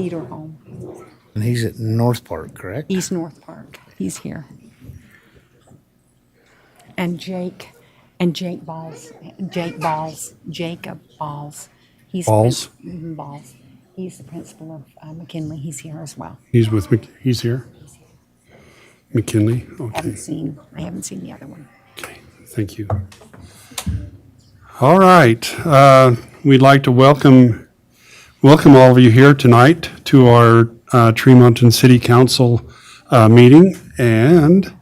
Cedar Home, And he's at North Park, correct? East North Park. He's here. And Jacob Balls. He's Balls? Balls. He's the principal of McKinley. He's here as well. He's here? McKinley? I Okay, haven't seen the other one. okay, thank you. All right, we'd like to welcome all of you here tonight to our Tree City Council meeting, and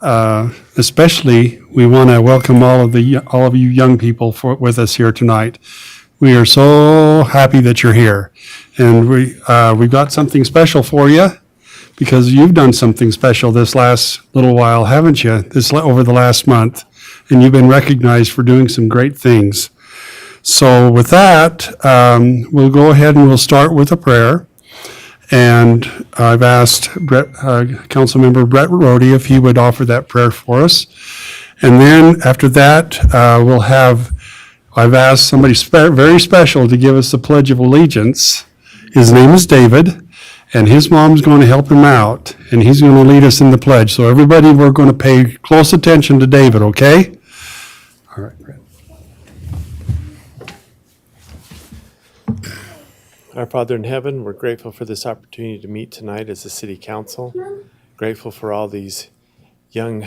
especially we want to welcome all of you young people with us here tonight. We are so happy that you're here, and we've got something special for you because you've done something special this last little while, haven't you? Over the last month, and you've been recognized for doing some great things. So with that, we'll go ahead and we'll start with a prayer. And I've asked Councilmember Brett Rhodey if he would offer that prayer for us. And then after that, I've asked somebody very special to give us the Pledge of Allegiance. His name is David, and his mom's going to help him out, and he's going to lead us in the pledge. So everybody, we're going to pay close attention to David, okay? All right, Brett. Our Father in heaven, we're grateful for this opportunity to meet tonight as a city council. Grateful for all these young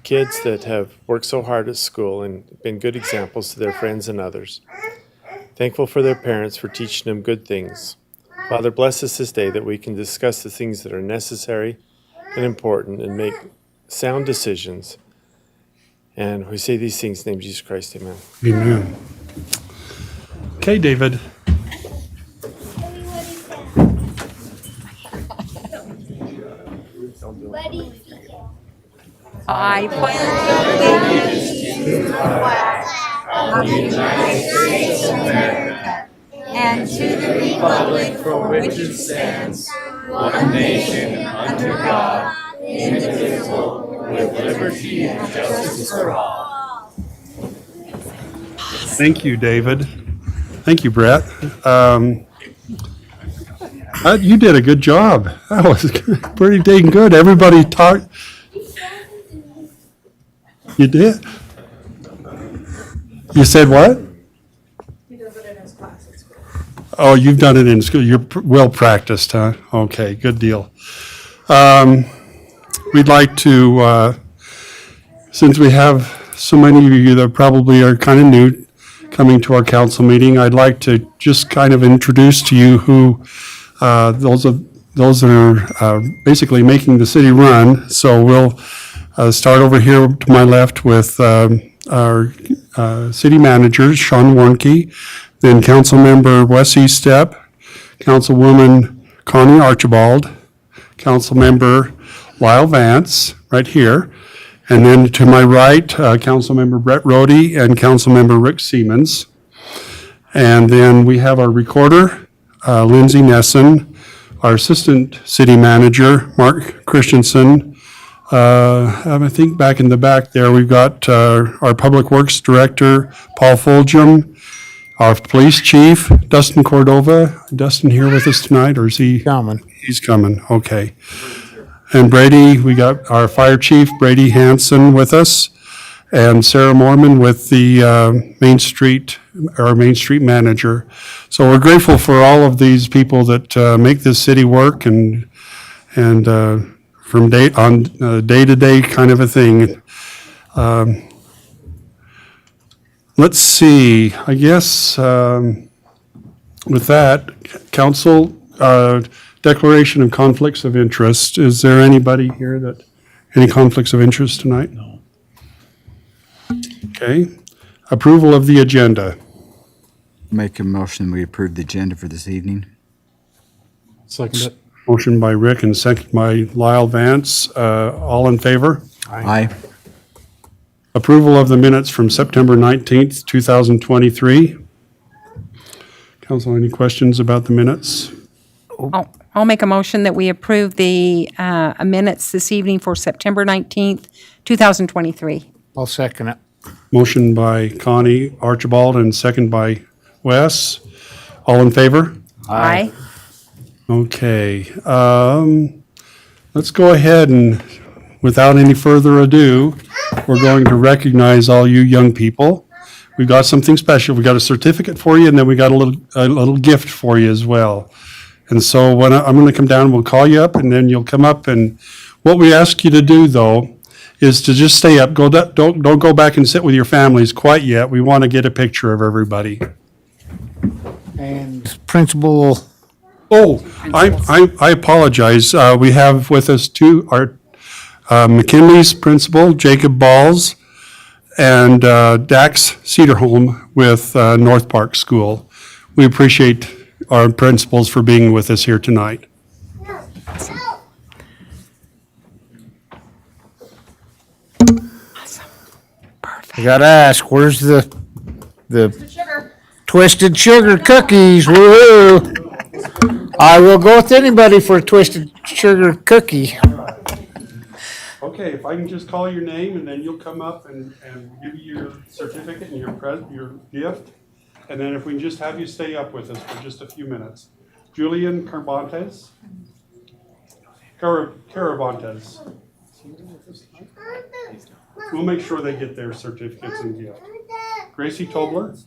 kids that have worked so hard at school and been good examples to their friends and others. Thankful for their parents for teaching them good things. Father, bless us this day that we can discuss the things that are necessary and important and make sound decisions. And we say these things in the name of Jesus Christ, amen. Amen. Okay, David. I pledge allegiance to the flag of the United States of America and to the republic for which it stands, one nation, under God, indivisible, with liberty and justice for all. Thank you, David. Thank you, Brett. You did a good job. That was pretty dang good. Everybody talked. You did? You said what? He does it in his class at school. Oh, you've done it in school. You're well practiced, huh? Okay, good deal. We'd like to, since we have so many of you that probably are kind of new coming to our council meeting, I'd like to just kind of introduce to you who those that are basically making the city run. So we'll start over here to my left with our city manager, Sean Warnke, then Councilmember Wes Eastep, Councilwoman Connie Archibald, Councilmember Lyle Vance, right here, and then to my right, Councilmember Brett Rhodey and Councilmember Rick Siemens. And then we have our recorder, Lindsay Nessen, our assistant city manager, Mark Christensen. I think back in the back there, we've got our Public Works Director, Paul Fulgham, our Police Chief, Dustin Cordova. Dustin here with us tonight, or is he? Coming. He's coming, okay. And Brady, we got our Fire Chief, Brady Hanson, with us, and Sarah Mormon with the Main Street Manager. So we're grateful for all of these people that make this city work and from day to day kind of a thing. Let's see, I guess with that, council, declaration of conflicts of interest. Is there anybody here that, any conflicts of interest tonight? No. Okay. Approval of the agenda. Make a motion, we approve the agenda for this evening. Second it. Motion by Rick and second by Lyle Vance. All in favor? Aye. Approval of the minutes from September 19th, 2023. Council, any questions about the minutes? I'll make a motion that we approve the minutes this evening for September 19th, 2023. I'll second it. Motion by Connie Archibald and second by Wes. All in favor? Aye. Okay, let's go ahead and, without any further ado, we're going to recognize all you young people. We've got something special. We got a certificate for you, and then we got a little gift for you as well. And so when I'm going to come down, we'll call you up, and then you'll come up. And what we ask you to do, though, is to just stay up. Don't go back and sit with your families quite yet. We want to get a picture of everybody. And Principal, Oh, I apologize. We have with us our McKinley's principal, Jacob Balls, and Dax Cedarholm with North Park School. We appreciate our principals for being with us here tonight. I gotta ask, where's the Sugar. Twisted Sugar cookies? Woo! I will go with anybody for a Twisted Sugar cookie. Okay, if I can just call your name, and then you'll come up and give you your certificate and your gift. And then if we can just have you stay up with us for just a few minutes. Julian Caravantes. Caravantes. We'll make sure they get their certificates and gift. Gracie Tobler.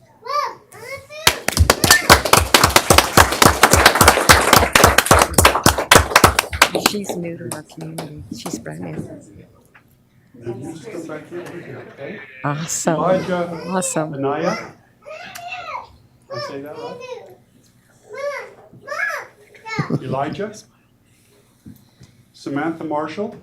She's new to our community. She's brand new. And you just come back here, okay? Awesome. Elijah Awesome. Anaya. Did I say that right? Elijah. Samantha Marshall.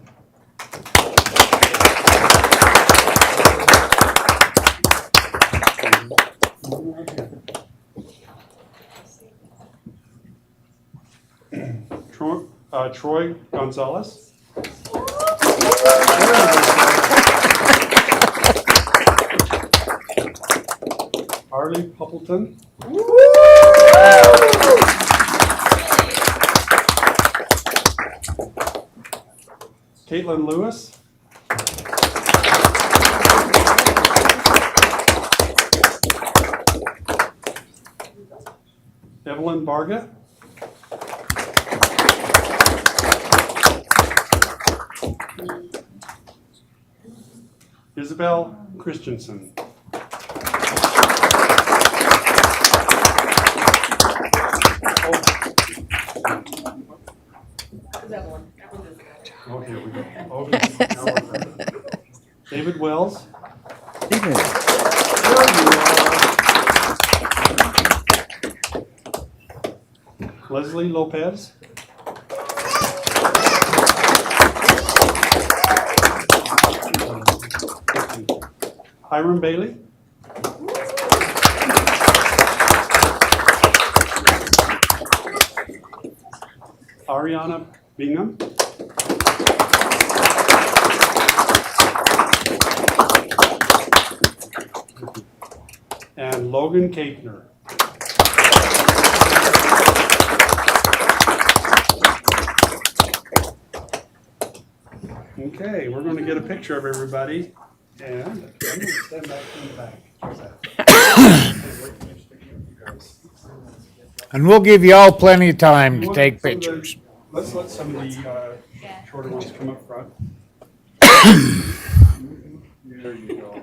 Troy Gonzalez. Harley Poppleton. Caitlin Lewis. Evelyn Varga. Isabel Christensen. Oh, here we go. Okay, now we're ready. David Wells. Leslie Lopez. Hiram Bailey. Ariana Bingham. And Logan Kaitner. Okay, we're going to get a picture of everybody, and I'm going to stand back in the back. How's that? And we'll give you all plenty of time to Well, take some of the- pictures. Let's let some of the shorter ones come up front. There you go.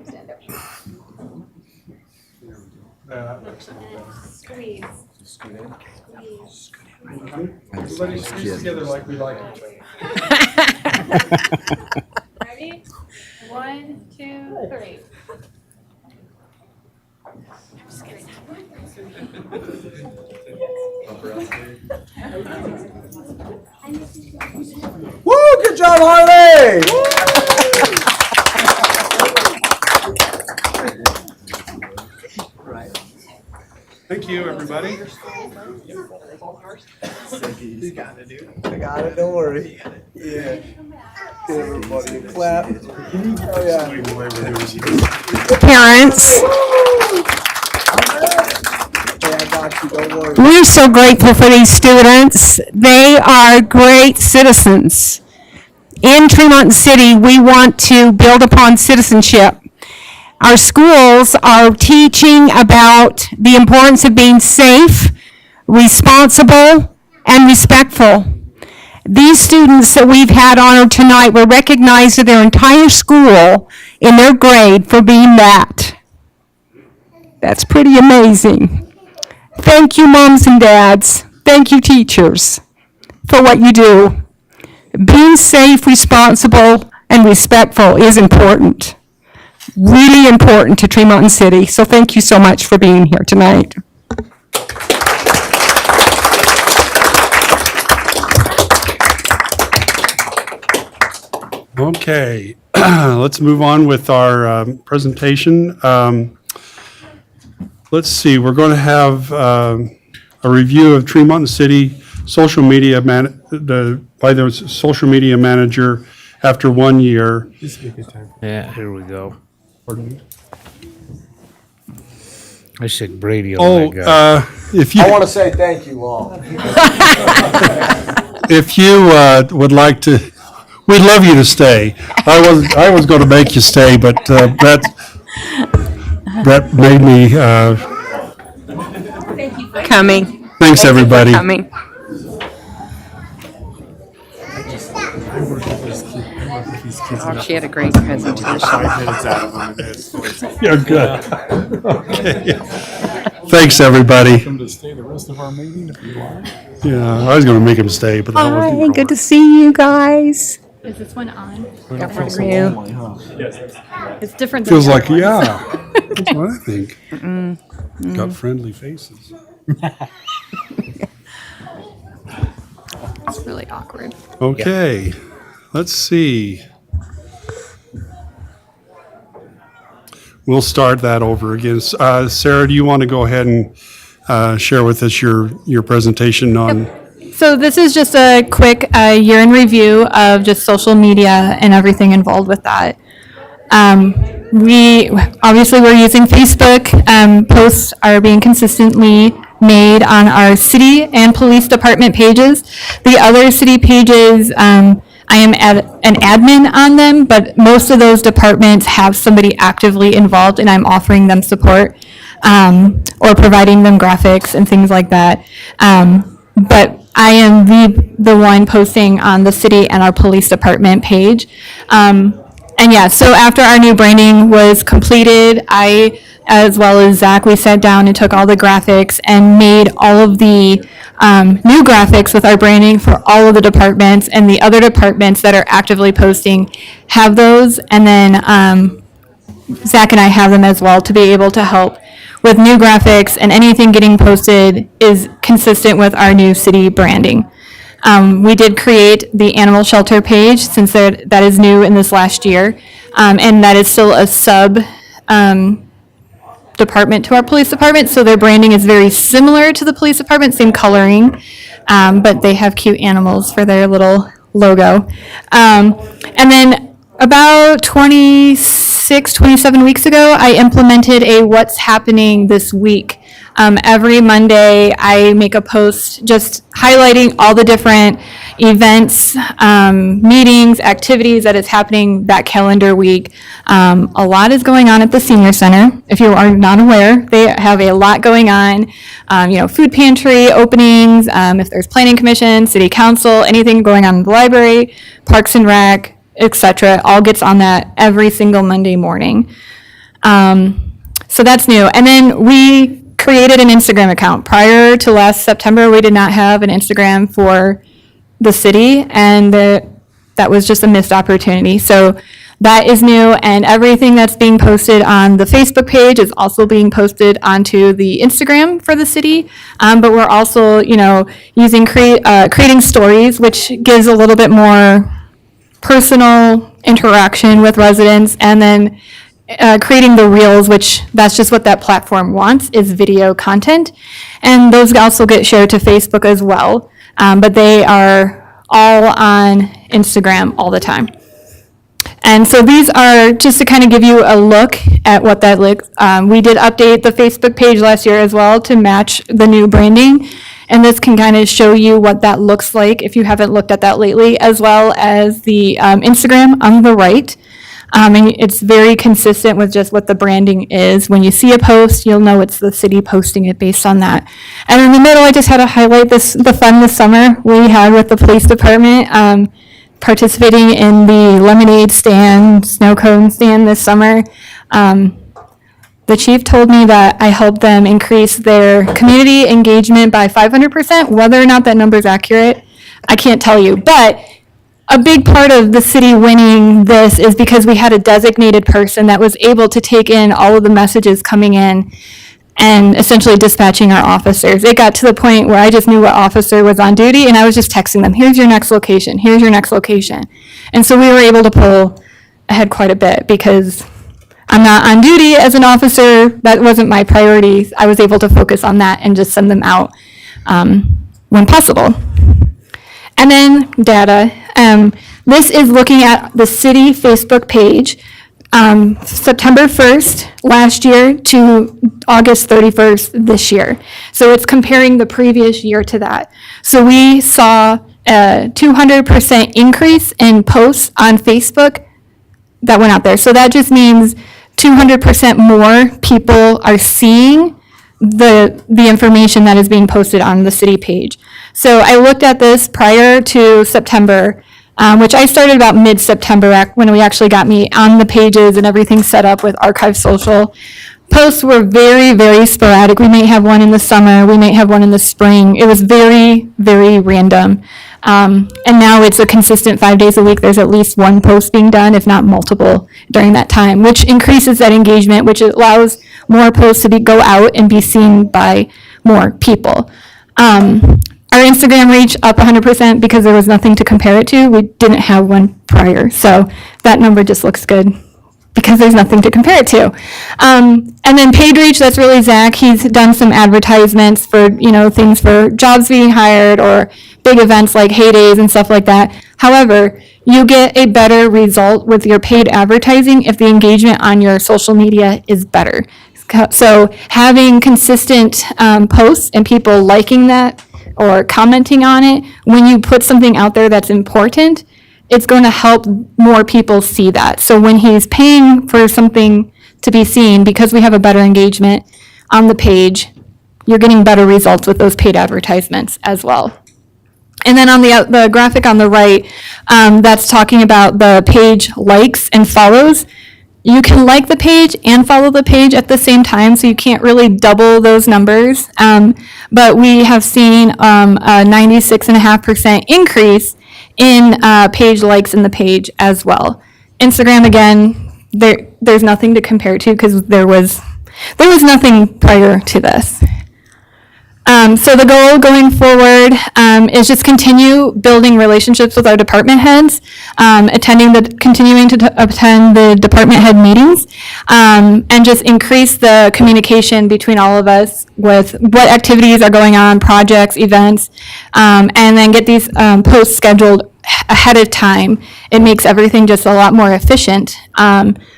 That looks a little better. Squeeze. Everybody squeeze together like we like each other. Ready? 1, 2, 3. Woo! Good job, Harley! Thank you, everybody. I got it, don't worry. Yeah. Give everybody a clap. Oh, yeah. The way we're doing it. Parents, Hey, I got you, don't worry. we're so grateful for these students. They are great citizens. In Tremont City, we want to build upon citizenship. Our schools are teaching about the importance of being safe, responsible, and respectful. These students that we've had honored tonight were recognized in their entire school in their grade for being that. That's pretty amazing. Thank you, moms and dads. Thank you, teachers, for what you do. Being safe, responsible, and respectful is important. Really important to Tremont City. So thank you so much for being here tonight. Okay, let's move on with our presentation. Let's see, we're going to have a review of Tremont City social media by the social media manager after 1 year. Yeah, here we go. I said Brady on Oh, that guy. if I you, want to say thank you all. if you would like to, we'd love you to stay. I was going to make you stay, but that made me, Coming. thanks, everybody. Coming. Oh, she had a great presentation. You're good. Okay. Thanks, everybody. To stay the rest of our meeting if you like. Yeah, I was going to make him stay, but that Hi, wasn't. good to see you guys. Is this one on? Good for you. It's different than Feels the like, other ones. yeah, that's what I think. Got friendly faces. It's really awkward. Okay, let's see. We'll start that over again. Sarah, do you want to go ahead and share with us your presentation on? So this is just a quick year in review of just social media and everything involved with that. We're using Facebook. Posts are being consistently made on our city and police department pages. The other city pages, I am an admin on them, but most of those departments have somebody actively involved, and I'm offering them support or providing them graphics and things like that. But I am the one posting on the city and our police department page. And yeah, so after our new branding was completed, I, as well as Zach, we sat down and took all the graphics and made all of the new graphics with our branding for all of the departments, and the other departments that are actively posting have those. And then Zach and I have them as well to be able to help with new graphics, and anything getting posted is consistent with our new city branding. We did create the animal shelter page since that is new in this last year, and that is still a sub department to our police department, so their branding is very similar to the police department, same coloring, but they have cute animals for their little logo. And then about 27 weeks ago, I implemented a what's happening this week. Every Monday, I make a post just highlighting all the different events, meetings, activities that is happening that calendar week. A lot is going on at the Senior Center. If you are not aware, they have a lot going on. Food pantry openings, if there's planning commission, city council, anything going on in the library, Parks and Rec, etc. All gets on that every single Monday morning. So that's new. And then we created an Instagram account. Prior to last September, we did not have an Instagram for the city, and that was just a missed opportunity. So that is new, and everything that's being posted on the Facebook page is also being posted onto the Instagram for the city. But we're also, using creating stories, which gives a little bit more personal interaction with residents, and then creating the reels, which that's just what that platform wants, is video content. And those also get shared to Facebook as well. But they are all on Instagram all the time. And so these are just to kind of give you a look at what that looks. We did update the Facebook page last year as well to match the new branding. And this can kind of show you what that looks like if you haven't looked at that lately, as well as the Instagram on the right. And it's very consistent with just what the branding is. When you see a post, you'll know it's the city posting it based on that. And in the middle, I just had to highlight the fun this summer we had with the police department, participating in the lemonade stand, snow cone stand this summer. The chief told me that I helped them increase their community engagement by 500%. Whether or not that number is accurate, I can't tell you. But a big part of the city winning this is because we had a designated person that was able to take in all of the messages coming in and essentially dispatching our officers. It got to the point where I just knew what officer was on duty, and I was just texting them, here's your next location, here's your next location. And so we were able to pull ahead quite a bit because I'm not on duty as an officer. That wasn't my priority. I was able to focus on that and just send them out when possible. And then data. This is looking at the city Facebook page, September 1st last year to August 31st this year. So it's comparing the previous year to that. So we saw a 200% increase in posts on Facebook that went out there. So that just means 200% more people are seeing the information that is being posted on the city page. So I looked at this prior to September, which I started about mid-September when we actually got me on the pages and everything set up with Archive Social. Posts were very, very sporadic. We may have one in the summer, we may have one in the spring. It was very, very random. And now it's a consistent 5 days a week. There's at least one post being done, if not multiple, during that time, which increases that engagement, which allows more posts to go out and be seen by more people. Our Instagram reach up 100% because there was nothing to compare it to. We didn't have one prior, so that number just looks good because there's nothing to compare it to. And then paid reach, that's really Zach. He's done some advertisements for, things for jobs being hired or big events like Heydays and stuff like that. However, you get a better result with your paid advertising if the engagement on your social media is better. So having consistent posts and people liking that or commenting on it, when you put something out there that's important, it's going to help more people see that. So when he's paying for something to be seen, because we have a better engagement on the page, you're getting better results with those paid advertisements as well. And then on the graphic on the right, that's talking about the page likes and follows. You can like the page and follow the page at the same time, so you can't really double those numbers. But we have seen a 96.5% increase in page likes in the page as well. Instagram, again, there's nothing to compare to because there was nothing prior to this. So the goal going forward is just continue building relationships with our department heads, continuing to attend the department head meetings, and just increase the communication between all of us with what activities are going on, projects, events, and then get these posts scheduled ahead of time. It makes everything just a lot more efficient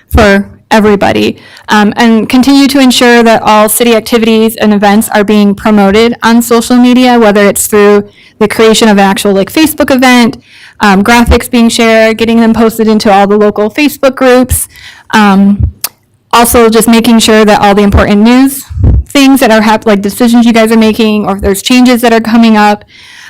for everybody, and continue to ensure that all city activities and events are being promoted on social media, whether it's through the creation of an actual Facebook event, graphics being shared, getting them posted into all the local Facebook groups. Also just making sure that all the important news things that are like decisions you guys are making, or if there's changes that are coming up,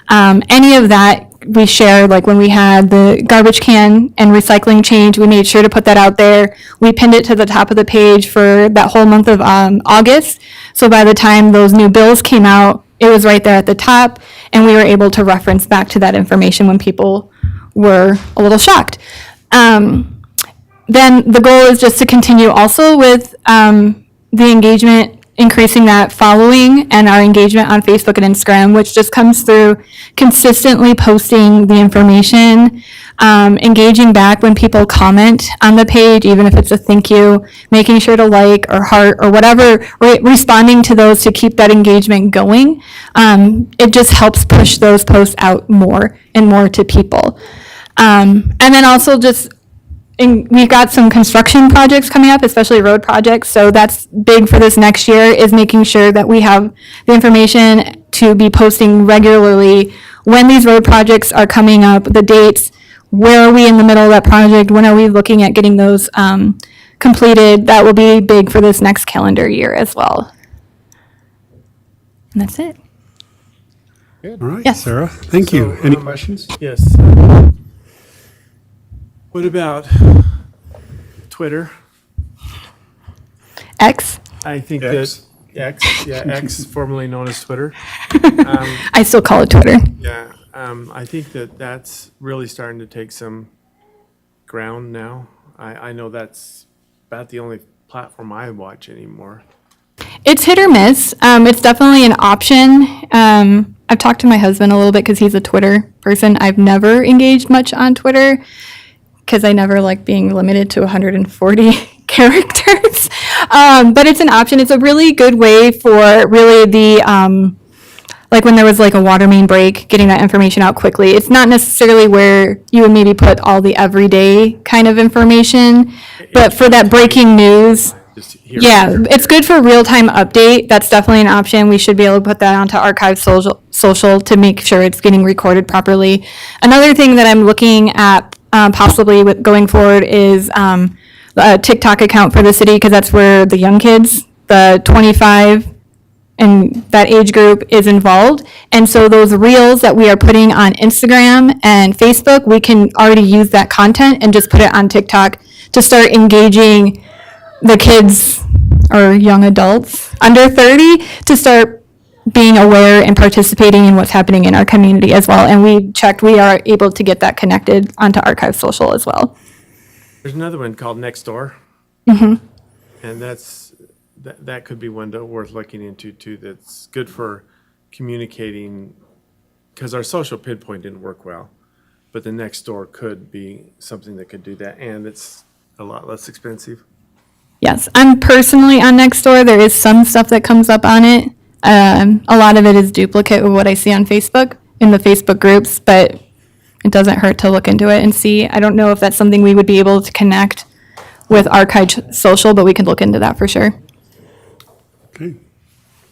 any of that we shared. Like when we had the garbage can and recycling change, we made sure to put that out there. We pinned it to the top of the page for that whole month of August. So by the time those new bills came out, it was right there at the top, and we were able to reference back to that information when people were a little shocked. Then the goal is just to continue also with the engagement, increasing that following and our engagement on Facebook and Instagram, which just comes through consistently posting the information, engaging back when people comment on the page, even if it's a thank you, making sure to like or heart or whatever, responding to those to keep that engagement going. It just helps push those posts out more and more to people. And then also just we've got some construction projects coming up, especially road projects, so that's big for this next year, is making sure that we have the information to be posting regularly when these road projects are coming up, the dates, where are we in the middle of that project? When are we looking at getting those completed? That will be big for this next calendar year as well. And that's it. All right, Yes. Sarah, thank you. So, Any questions? Yes. What about Twitter? X. I think X? that X, formerly known as Twitter. I still call it Twitter. Yeah, I think that that's really starting to take some ground now. I know that's about the only platform I watch anymore. It's hit or miss. It's definitely an option. I've talked to my husband a little bit because he's a Twitter person. I've never engaged much on Twitter because I never like being limited to 140 characters. But it's an option. It's a really good way for really the, like when there was like a water main break, getting that information out quickly. It's not necessarily where you would maybe put all the everyday kind of information, but for that breaking news, Just here. yeah, it's good for real-time update. That's definitely an option. We should be able to put that onto Archive Social to make sure it's getting recorded properly. Another thing that I'm looking at possibly with going forward is a TikTok account for the city, because that's where the young kids, the 25 and that age group is involved. And so those reels that we are putting on Instagram and Facebook, we can already use that content and just put it on TikTok to start engaging the kids or young adults under 30 to start being aware and participating in what's happening in our community as well. And we checked, we are able to get that connected onto Archive Social as well. There's another one called Nextdoor. And that could be one worth looking into too. That's good for communicating, because our social pinpoint didn't work well, but the Nextdoor could be something that could do that, and it's a lot less expensive. Yes, I'm personally on Nextdoor. There is some stuff that comes up on it. A lot of it is duplicate of what I see on Facebook in the Facebook groups, but it doesn't hurt to look into it and see. I don't know if that's something we would be able to connect with Archive Social, but we could look into that for sure. Okay.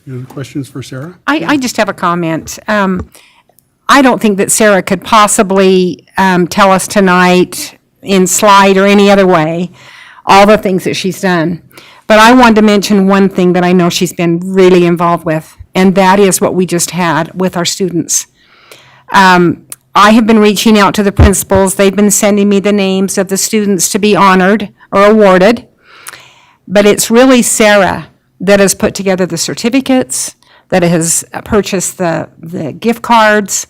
Any other questions for Sarah? I just have a comment. I don't think that Sarah could possibly tell us tonight in slide or any other way all the things that she's done. But I wanted to mention one thing that I know she's been really involved with, and that is what we just had with our students. I have been reaching out to the principals. They've been sending me the names of the students to be honored or awarded. But it's really Sarah that has put together the certificates, that has purchased the gift cards.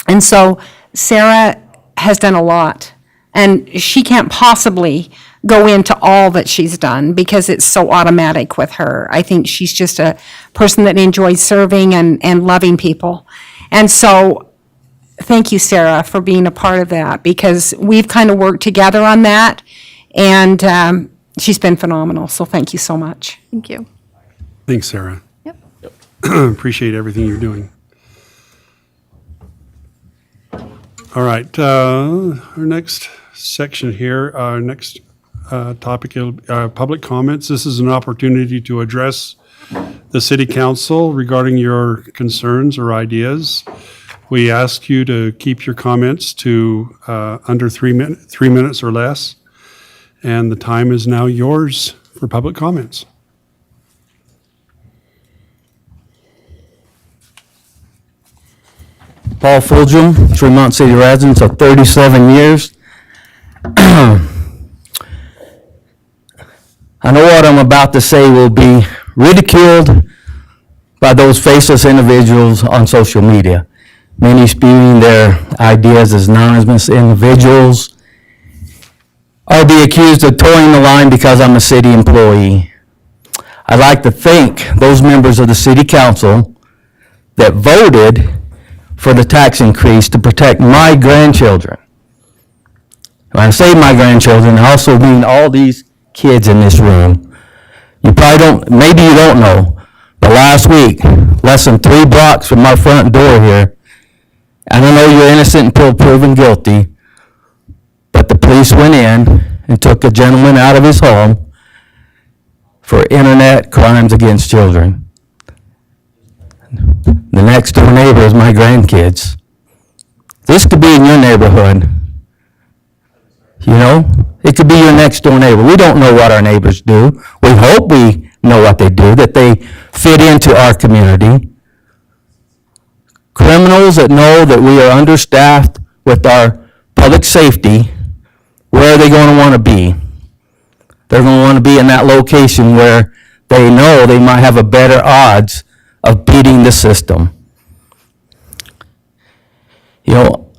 And so Sarah has done a lot. And she can't possibly go into all that she's done because it's so automatic with her. I think she's just a person that enjoys serving and loving people. And so thank you, Sarah, for being a part of that, because we've kind of worked together on that, and she's been phenomenal. So thank you so much. Thank you. Thanks, Sarah. Yep. Appreciate everything you're doing. All right, our next section here, our next topic, public comments. This is an opportunity to address the city council regarding your concerns or ideas. We ask you to keep your comments to under 3 minutes or less, and the time is now yours for public comments. Paul Fulgham, Tremont City resident of 37 years. I know what I'm about to say will be ridiculed by those faceless individuals on social media, many spewing their ideas as anonymous individuals. I'll be accused of toeing the line because I'm a city employee. I'd like to thank those members of the city council that voted for the tax increase to protect my grandchildren. When I say my grandchildren, I also mean all these kids in this room. You probably don't, maybe you don't know, but last week, less than 3 blocks from my front door here, and I know you're innocent until proven guilty, but the police went in and took a gentleman out of his home for internet crimes against children. The next door neighbor is my grandkids. This could be in your neighborhood. You know, it could be your next door neighbor. We don't know what our neighbors do. We hope we know what they do, that they fit into our community. Criminals that know that we are understaffed with our public safety, where are they going to want to be? They're going to want to be in that location where they know they might have a better odds of beating the system. You know,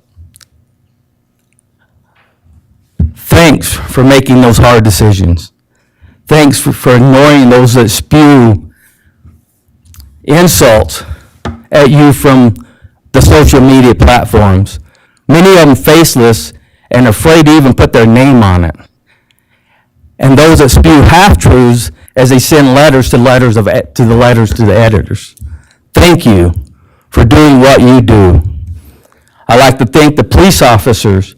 thanks for making those hard decisions. Thanks for ignoring those that spew insults at you from the social media platforms. Many of them faceless and afraid to even put their name on it. And those that spew half-truths as they send letters to the editors. Thank you for doing what you do. I like to thank the police officers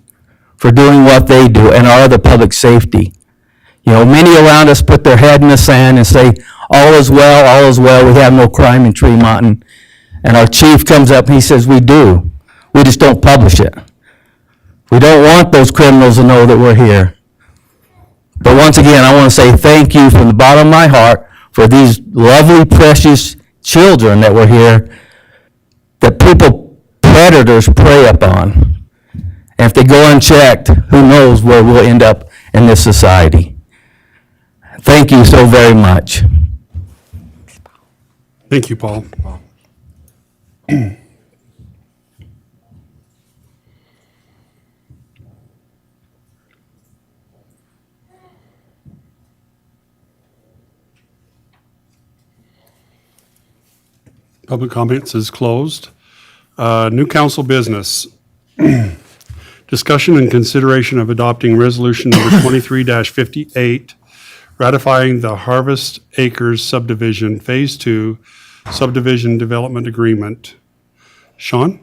for doing what they do and our other public safety. You know, many around us put their head in the sand and say, all is well, we have no crime in Tremont. And our chief comes up and he says, we do. We just don't publish it. We don't want those criminals to know that we're here. But once again, I want to say thank you from the bottom of my heart for these lovely, precious children that were here that predators prey upon. And if they go unchecked, who knows where we'll end up in this society. Thank you so very much. Thank you, Paul. Public comments is closed. New council business. Discussion and consideration of adopting resolution number 23-58, ratifying the Harvest Acres subdivision Phase 2 subdivision development agreement. Sean?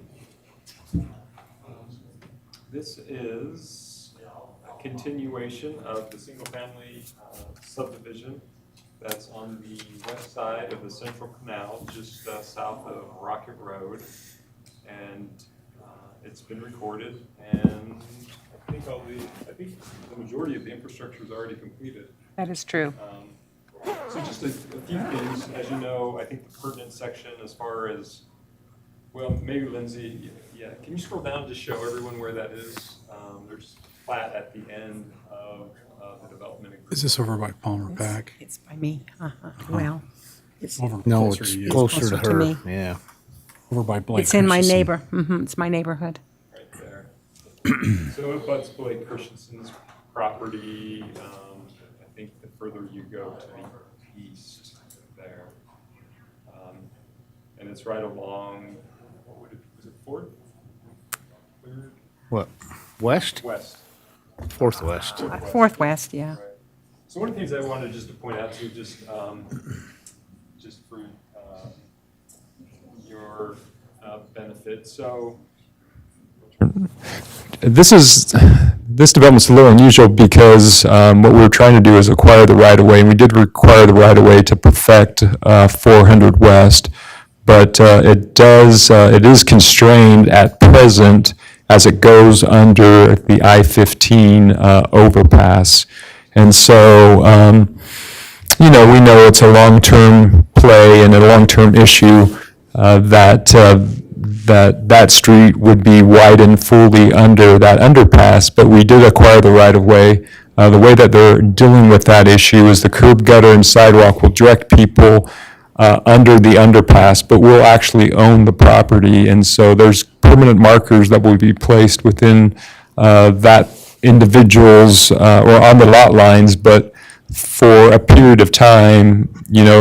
This is a continuation of the single-family subdivision that's on the west side of the Central Canal, just south of Rocket Road. And it's been recorded, and I think the majority of the infrastructure is already completed. That is true. So just a few things, as you know, I think the pertinent section as far as, well, maybe Lindsay, yeah, can you scroll down to show everyone where that is? There's plat at the end of the development agreement. Is this over by Palmer Pack? It's by me. Well, Over No, closer it's to you. closer to closer to her. me. Yeah. Over by Blake. it's in my Christensen. neighbor. It's my neighborhood. Right there. So it butts Blake Christensen's property. I think the further you go to the east there. And it's right along, was it Fourth? Third? What? West? West. Fourth west. Fourth West, yeah. Right. So one of the things I wanted just to point out to just for your benefit. So this development's a little unusual because what we're trying to do is acquire the right-of-way, and we did require the right-of-way to perfect 400 West, but it is constrained at present as it goes under the I-15 overpass. And so, we know it's a long-term play and a long-term issue that street would be widened fully under that underpass, but we did acquire the right-of-way. The way that they're dealing with that issue is the curb, gutter, and sidewalk will direct people under the underpass, but we'll actually own the property, and so there's permanent markers that will be placed within that individual's or on the lot lines, but for a period of time,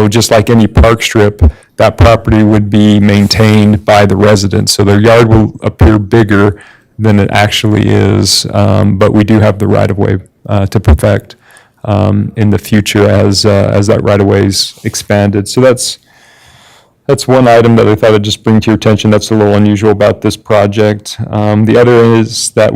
just like any park strip, that property would be maintained by the residents. So their yard will appear bigger than it actually is, but we do have the right-of-way to perfect in the future as that right-of-way is expanded. So that's one item that I thought I'd just bring to your attention that's a little unusual about this project. The other is that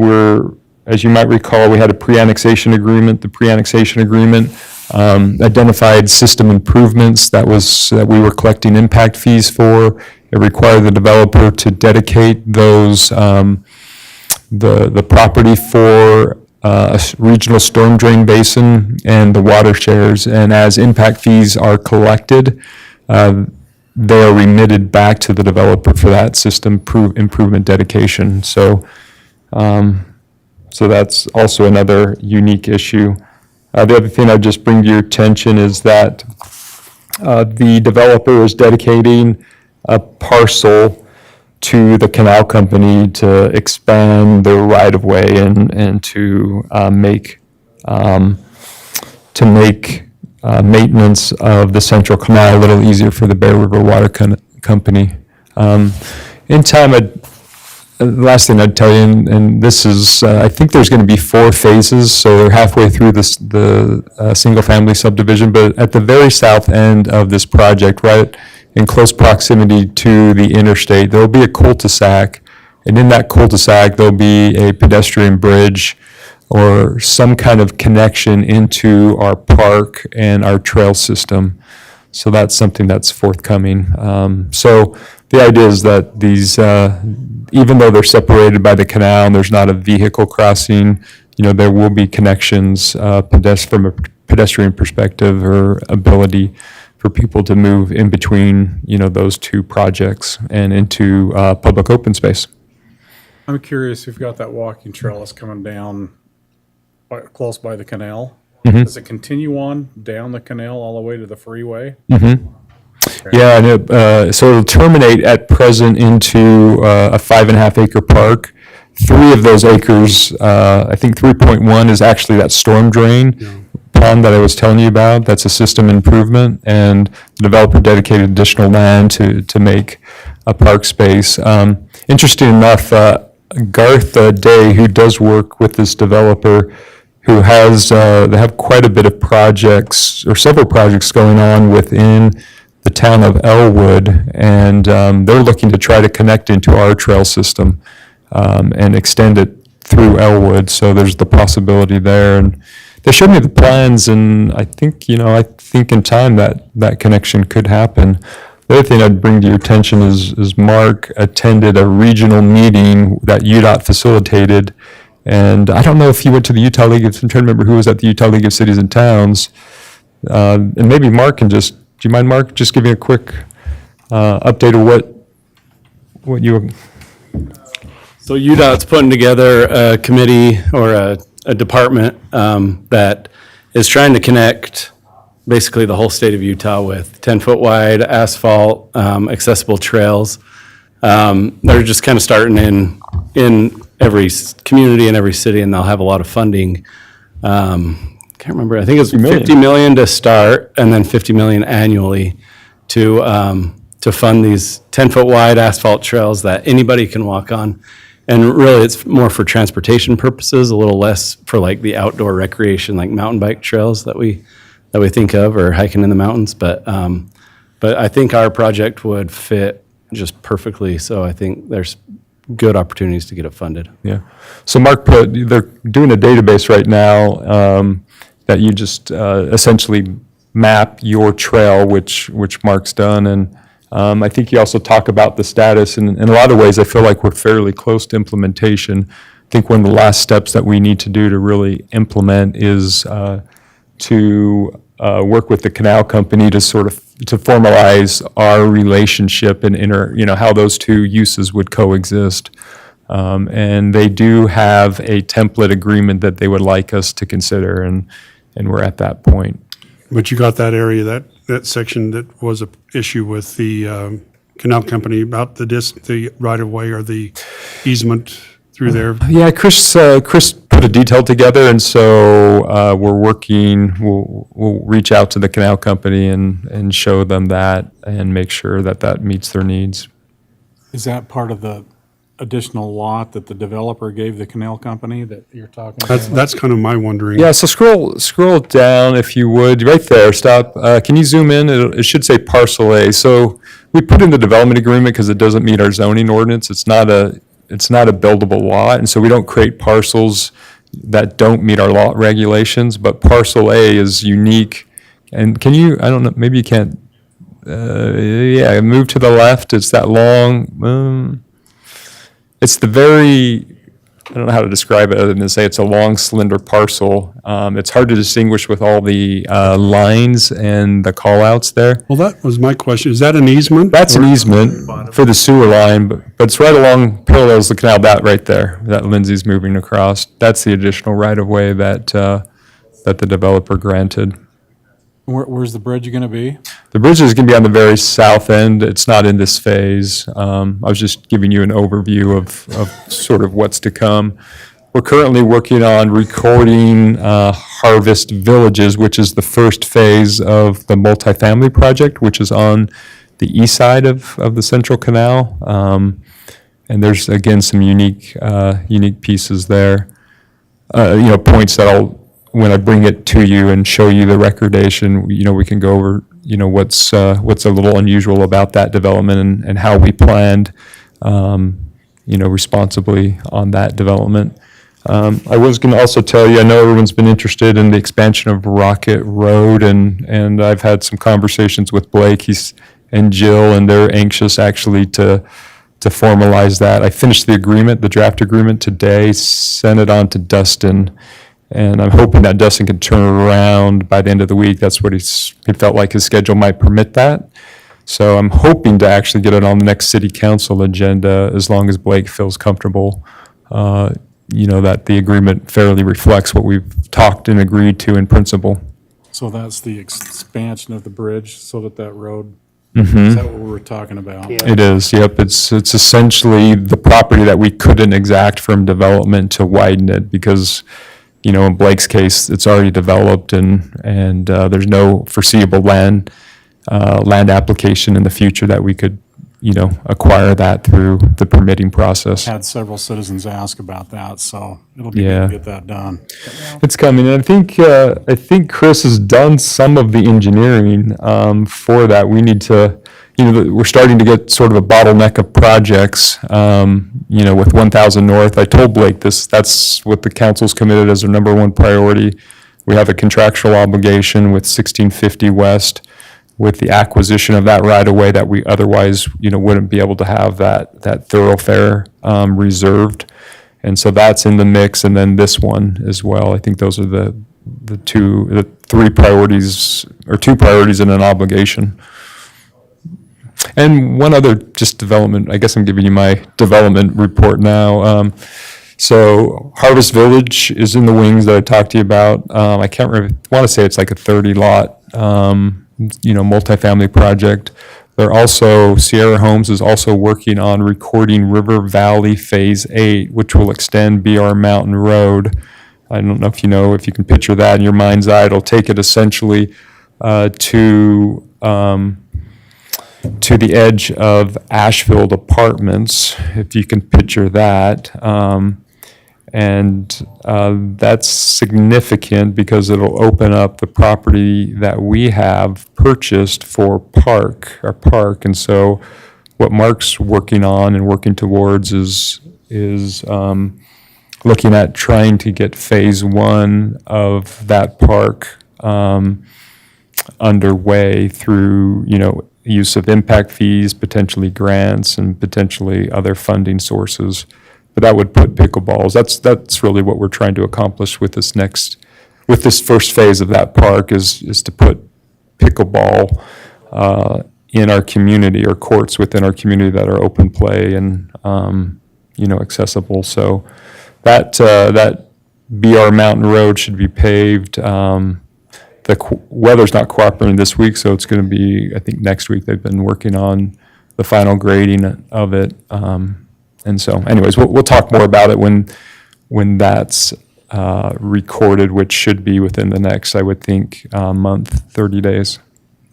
as you might recall, we had a pre-annexation agreement. The pre-annexation agreement identified system improvements that we were collecting impact fees for. It required the developer to dedicate those the property for regional storm drain basin and the water shares. And as impact fees are collected, they are remitted back to the developer for that system improvement dedication. So, so that's also another unique issue. The other thing I'd just bring to your attention is that the developer is dedicating a parcel to the canal company to expand the right-of-way and to make maintenance of the Central Canal a little easier for the Bear River Water Company. In time, the last thing I'd tell you, and this is, I think there's going to be 4 phases, so we're halfway through the single-family subdivision, but at the very south end of this project, right in close proximity to the interstate, there'll be a cul-de-sac, and in that cul-de-sac, there'll be a pedestrian bridge or some kind of connection into our park and our trail system. So that's something that's forthcoming. So the idea is that these, even though they're separated by the canal and there's not a vehicle crossing, there will be connections from a pedestrian perspective or ability for people to move in between, those 2 projects and into public open space. I'm curious, you've got that walking trail that's coming down close by the canal. Does it continue on down the canal all the way to the freeway? Yeah, and so it'll terminate at present into a 5.5 acre park. 3 of those acres, I think 3.1 is actually that storm drain pond that I was telling you about. That's a system improvement, and the developer dedicated additional land to make a park space. Interesting enough, Garth Day, who does work with this developer, who has, they have quite a bit of projects, or several projects going on within the town of Elwood, and they're looking to try to connect into our trail system and extend it through Elwood, so there's the possibility there. And they showed me the plans, and I think, I think in time that connection could happen. The other thing I'd bring to your attention is Mark attended a regional meeting that UDOT facilitated, and I don't know if you went to the Utah League, I'm trying to remember who was at the Utah League of Cities and Towns, and maybe Mark can just, do you mind, Mark, just giving a quick update of what you... So UDOT's putting together a committee or a department that is trying to connect basically the whole state of Utah with 10-foot wide asphalt, accessible trails. They're just kind of starting in every community and every city, and they'll have a lot of funding. Can't remember, I think it's $50 million to start, and then $50 million annually to fund these 10-foot wide asphalt trails that anybody can walk on. And really, it's more for transportation purposes, a little less for like the outdoor recreation, like mountain bike trails that we think of, or hiking in the mountains. But I think our project would fit just perfectly. So I think there's good opportunities to get it funded. Yeah. So Mark they're doing a database right now that you just essentially map your trail, which Mark's done, and I think you also talk about the status, and in a lot of ways, I feel like we're fairly close to implementation. I think one of the last steps that we need to do to really implement is to work with the canal company to to formalize our relationship and how those 2 uses would coexist. And they do have a template agreement that they would like us to consider, and we're at that point. But you got that area, that section that was an issue with the canal company about the right-of-way or the easement through there? Yeah, Chris put a detail together, and so we're working, we'll reach out to the canal company and show them that and make sure that meets their needs. Is that part of the additional lot that the developer gave the canal company that you're talking about? That's kind of my wondering. Yeah, so scroll down if you would, right there, stop. Can you zoom in? It should say parcel A. So we put in the development agreement because it doesn't meet our zoning ordinance. It's not a buildable lot, and so we don't create parcels that don't meet our lot regulations, but parcel A is unique. And can you, I don't know, maybe you can't, move to the left. It's that long, it's the very I don't know how to describe it other than to say it's a long, slender parcel. It's hard to distinguish with all the lines and the call-outs there. Well, that was my question. Is that an easement? That's an easement for the sewer line, but it's right along parallels the canal, that right there, that Lindsay's moving across. That's the additional right-of-way that the developer granted. Where's the bridge gonna be? The bridge is going to be on the very south end. It's not in this phase. I was just giving you an overview of sort of what's to come. We're currently working on recording Harvest Villages, which is the first phase of the multifamily project, which is on the east side of the Central Canal. And there's, again, some unique pieces there. Points that when I bring it to you and show you the recordation, we can go over, what's a little unusual about that development and how we planned, responsibly on that development. I was going to also tell you, I know everyone's been interested in the expansion of Rocket Road, and I've had some conversations with Blake and Jill, and they're anxious actually to formalize that. I finished the draft agreement today, sent it on to Dustin. And I'm hoping that Dustin can turn it around by the end of the week. That's what he felt like his schedule might permit that. So I'm hoping to actually get it on the next city council agenda as long as Blake feels comfortable, that the agreement fairly reflects what we've talked and agreed to in principle. So that's the expansion of the bridge so that road, Mm-hmm. is that what we were talking about? It is, yep. It's essentially the property that we couldn't exact from development to widen it because in Blake's case, it's already developed and there's no foreseeable land application in the future that we could, acquire that through the permitting process. Had several citizens ask about that, so it'll be good to get that done. It's coming, and I think Chris has done some of the engineering for that. We need to, we're starting to get sort of a bottleneck of projects, with 1000 North. I told Blake that's what the council's committed as their number one priority. We have a contractual obligation with 1650 West with the acquisition of that right-of-way that we otherwise, wouldn't be able to have that thoroughfare reserved. And so that's in the mix, and then this one as well. I think those are the three priorities, or two priorities and an obligation. And one other just development, I guess I'm giving you my development report now. So Harvest Village is in the wings that I talked to you about. I want to say it's like a 30-lot, multifamily project. Sierra Homes is also working on recording River Valley Phase 8, which will extend BR Mountain Road. I don't know if you can picture that in your mind's eye. It'll take it essentially to the edge of Ashfield Apartments, if you can picture that. That's significant because it'll open up the property that we have purchased for our park. And so what Mark's working on and working towards is looking at trying to get phase 1 of that park underway through, use of impact fees, potentially grants, and potentially other funding sources. But that would put pickleballs. That's really what we're trying to accomplish with this first phase of that park is to put pickleball in our community, or courts within our community that are open play and accessible. So that BR Mountain Road should be paved. The weather's not cooperating this week, so it's going to be, I think, next week. They've been working on the final grading of it. And so anyways, we'll talk more about it when that's recorded, which should be within the next, I would think, month, 30 days.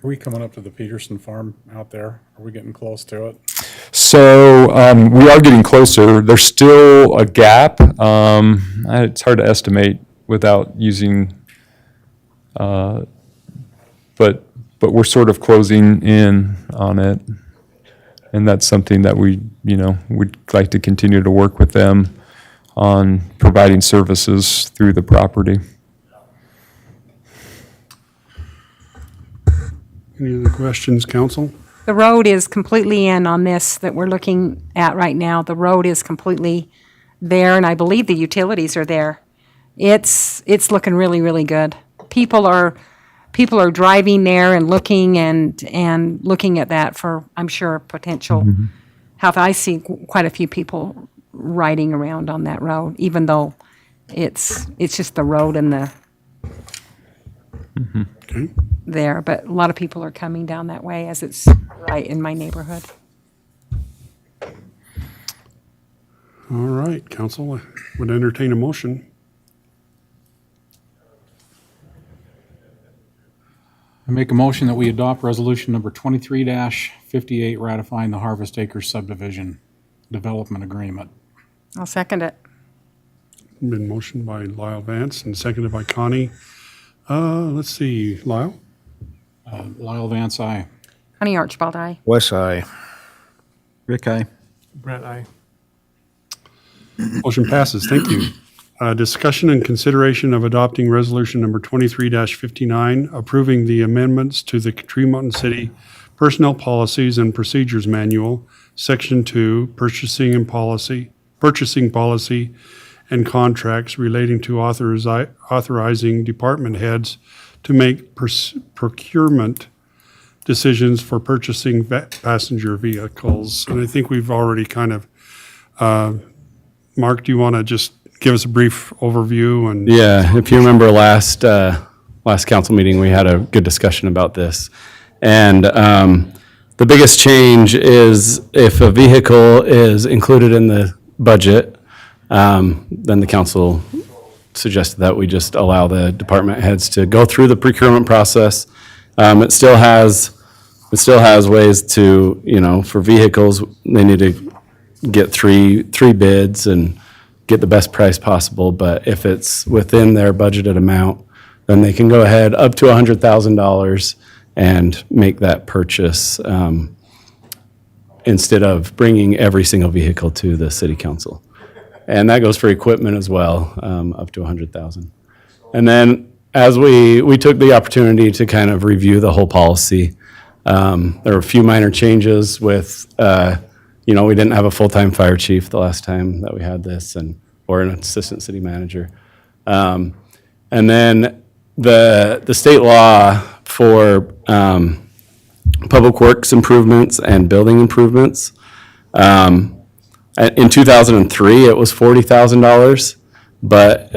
Are we coming up to the Peterson farm out there? Are we getting close to it? So we are getting closer. There's still a gap. It's hard to estimate without using, but we're sort of closing in on it. And that's something that we'd like to continue to work with them on providing services through the property. Any other questions, council? The road is completely in on this that we're looking at right now. The road is completely there, and I believe the utilities are there. It's looking really, really good. People are driving there and looking at that for, I'm sure, potential health. I see quite a few people riding around on that road, even though it's just the road and the there, but a lot of people are coming down that way as it's right in my neighborhood. All right, council, I would entertain a motion. I make a motion that we adopt resolution number 23-58 ratifying the Harvest Acres subdivision development agreement. I'll second it. Been motioned by Lyle Vance and seconded by Connie. Let's see, Lyle? Lyle Vance, aye. Connie Archibald, aye. West side. Rick, aye. Brett, aye. Motion passes. Thank you. Discussion and consideration of adopting resolution number 23-59, approving the amendments to the Tree Mountain City Personnel Policies and Procedures Manual, Section 2, Purchasing Policy, and contracts relating to authorizing department heads to make procurement decisions for purchasing passenger vehicles. And I think we've already kind of, Mark, do you want to just give us a brief overview? And Yeah, if you remember last council meeting, we had a good discussion about this. And the biggest change is if a vehicle is included in the budget, then the council suggested that we just allow the department heads to go through the procurement process. It still has ways to, for vehicles, they need to get three bids and get the best price possible. But if it's within their budgeted amount, then they can go ahead up to $100,000 and make that purchase instead of bringing every single vehicle to the city council. And that goes for equipment as well, up to $100,000. And then as we took the opportunity to kind of review the whole policy, there were a few minor changes with, we didn't have a full-time fire chief the last time that we had this, or an assistant city manager. And then the state law for public works improvements and building improvements, in 2003, it was $40,000, but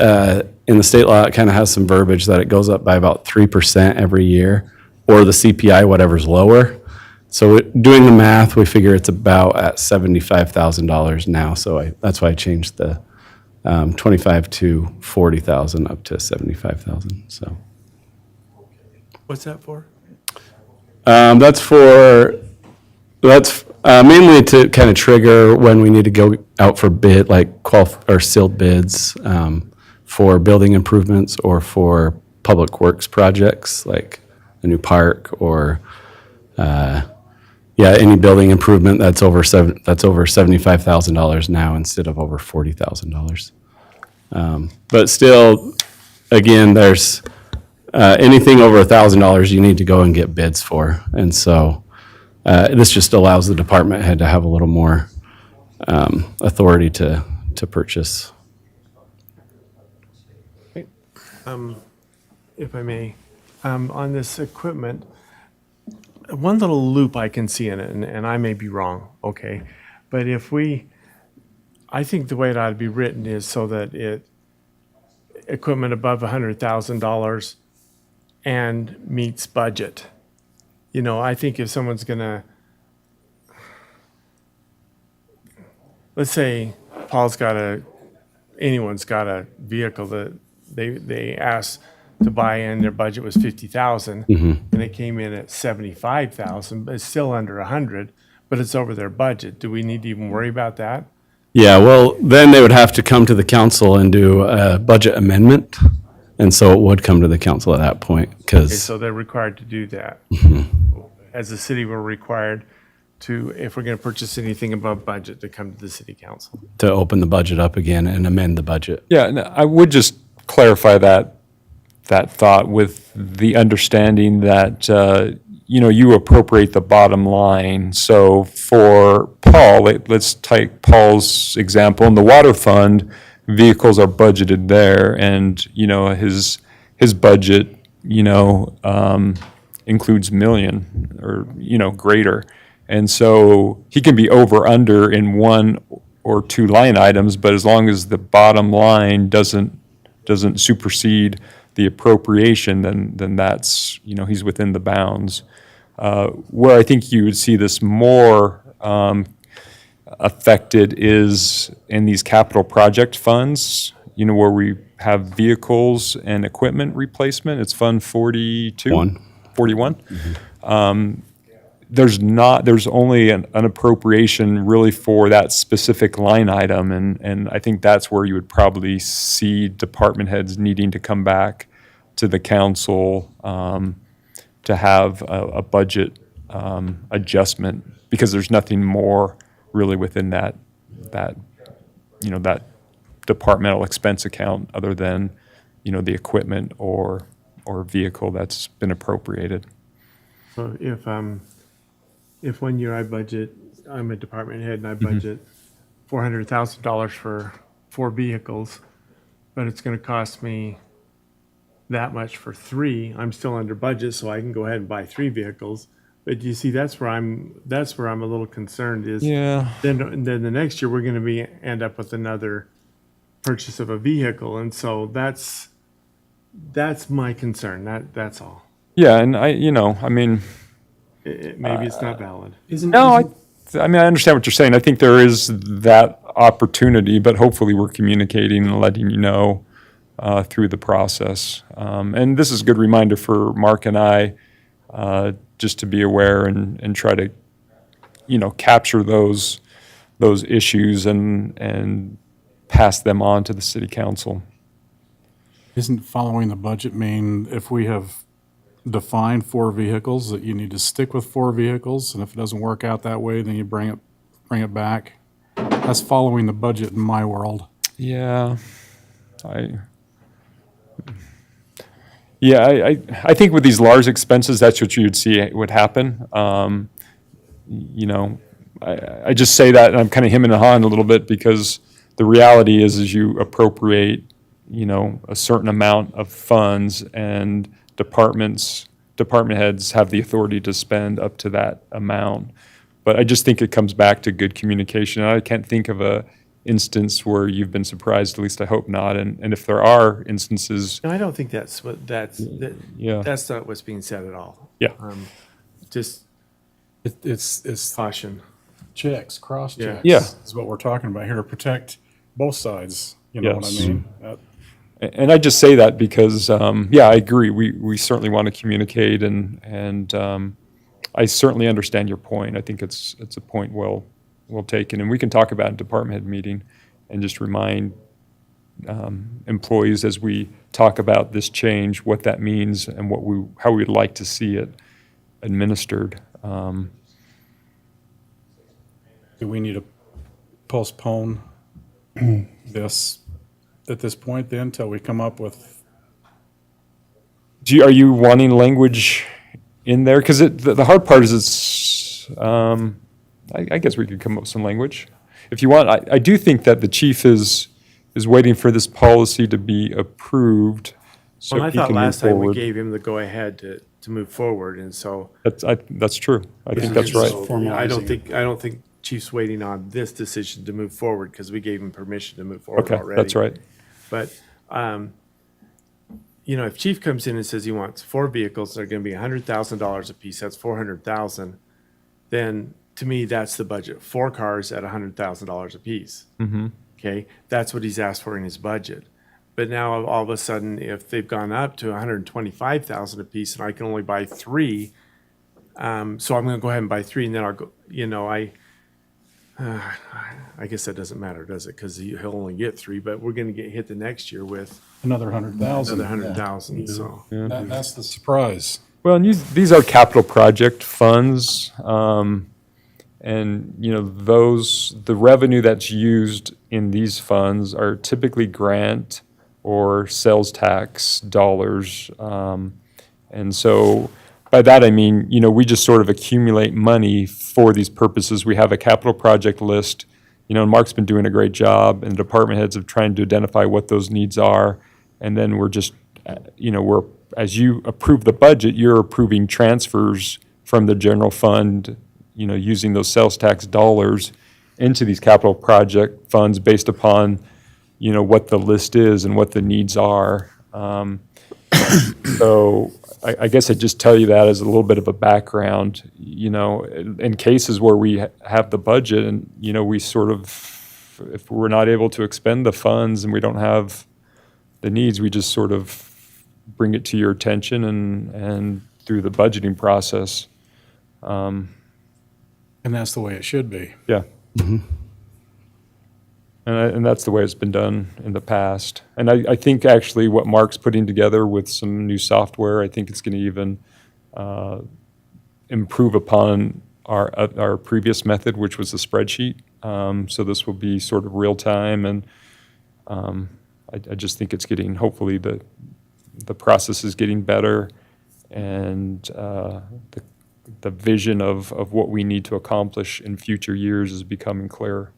in the state law, it kind of has some verbiage that it goes up by about 3% every year, or the CPI, whatever's lower. So doing the math, we figure it's about at $75,000 now. So that's why I changed the 25 to 40,000 up to 75,000. So What's that for? that's mainly to kind of trigger when we need to go out for bid, like or sealed bids for building improvements or for public works projects, like a new park or any building improvement that's over $75,000 now instead of over $40,000. But still, again, there's anything over $1,000 you need to go and get bids for, and so this just allows the department head to have a little more authority to purchase. If I may, on this equipment, one little loop I can see in it, and I may be wrong, okay? But I think the way it ought to be written is so that equipment above $100,000 and meets budget. I think if someone's gonna, let's say anyone's got a vehicle that they asked to buy in, their budget was $50,000, and it came in at $75,000, but it's still under 100, but it's over their budget. Do we need to even worry about that? Yeah, well, then they would have to come to the council and do a budget amendment, and so it would come to the council at that point, Okay, because, so they're required to do that. As a city, we're required to, if we're gonna purchase anything above budget, to come to the city council. to open the budget up again and amend the budget. Yeah, and I would just clarify that thought with the understanding that, you appropriate the bottom line. So for Paul, let's take Paul's example. In the water fund, vehicles are budgeted there, and, his budget, includes million or, greater. And so he can be over, under in one or two line items, but as long as the bottom line doesn't supersede the appropriation, then that's, he's within the bounds. Where I think you would see this more affected is in these capital project funds, where we have vehicles and equipment replacement. It's Fund 41. There's only an appropriation really for that specific line item, and I think that's where you would probably see department heads needing to come back to the council to have a budget adjustment, because there's nothing more really within that departmental expense account other than, the equipment or vehicle that's been appropriated. So if 1 year I'm a department head and I budget $400,000 for 4 vehicles, but it's going to cost me that much for 3, I'm still under budget, so I can go ahead and buy 3 vehicles. But you see, that's where I'm a little concerned is. Yeah. Then the next year we're going to end up with another purchase of a vehicle, and so that's my concern. That's all. Yeah, and Maybe it's not valid. I understand what you're saying. I think there is that opportunity, but hopefully we're communicating and letting you know through the process. And this is a good reminder for Mark and I, just to be aware and try to, capture those issues and pass them on to the city council. Isn't following the budget mean if we have defined 4 vehicles, that you need to stick with 4 vehicles, and if it doesn't work out that way, then you bring it back? That's following the budget in my world. Yeah, I think with these large expenses, that's what you would see would happen. I just say that, and I'm kind of hemming and hawing a little bit, because the reality is you appropriate, a certain amount of funds, and department heads have the authority to spend up to that amount. But I just think it comes back to good communication. I can't think of a instance where you've been surprised, at least I hope not. And if there are instances. No, I don't think that's not what's being said at all. Yeah. Just It's caution. checks, cross checks. Yeah. Is what we're talking about here, to protect both sides. You know what I Yes. mean? And I just say that because, I agree. We certainly want to communicate, and I certainly understand your point. I think it's a point well taken, and we can talk about it in department head meeting and just remind employees as we talk about this change, what that means and how we'd like to see it administered. Do we need to postpone this at this point then, till we come up with? Are you wanting language in there? Because the hard part is it's, I guess we could come up with some language. If you want, I do think that the chief is waiting for this policy to be approved so Well, I he thought can move last time we forward. gave him the go-ahead to move forward, and so. That's true. I think that's right. I don't think Chief's waiting on this decision to move forward, because we gave him permission to move forward Okay, already. that's right. But, if Chief comes in and says he wants 4 vehicles, they're gonna be $100,000 apiece, that's 400,000, then to me, that's the budget, 4 cars at $100,000 apiece. Mm-hmm. Okay, that's what he's asked for in his budget. But now, all of a sudden, if they've gone up to 125,000 apiece, and I can only buy 3, so I'm gonna go ahead and buy 3, and then I'll go, I guess that doesn't matter, does it? Because he'll only get 3, but we're gonna get hit the next year with Another 100,000. another 100,000, so. That's the surprise. Well, and these are capital project funds, and the revenue that's used in these funds are typically grant or sales tax dollars, and so by that I mean, you know, we just sort of accumulate money for these purposes. We have a capital project list, you know, and Mark's been doing a great job, and department heads of trying to identify what those needs are. And then we're just, you know, as you approve the budget, you're approving transfers from the general fund, you know, using those sales tax dollars into these capital project funds based upon, you know, what the list is and what the needs are. So I guess I'd just tell you that as a little bit of a background, you know, in cases where we have the budget and, you know, we sort of, if we're not able to expend the funds and we don't have the needs, we just sort of bring it to your attention and through the budgeting process. And that's the way it should be. Yeah. And that's the way it's been done in the past. And I think actually what Mark's putting together with some new software, I think it's going to even improve upon our previous method, which was the spreadsheet. So this will be sort of real time, and I just think it's getting, hopefully the process is getting better, and the vision of what we need to accomplish in future years is becoming clearer.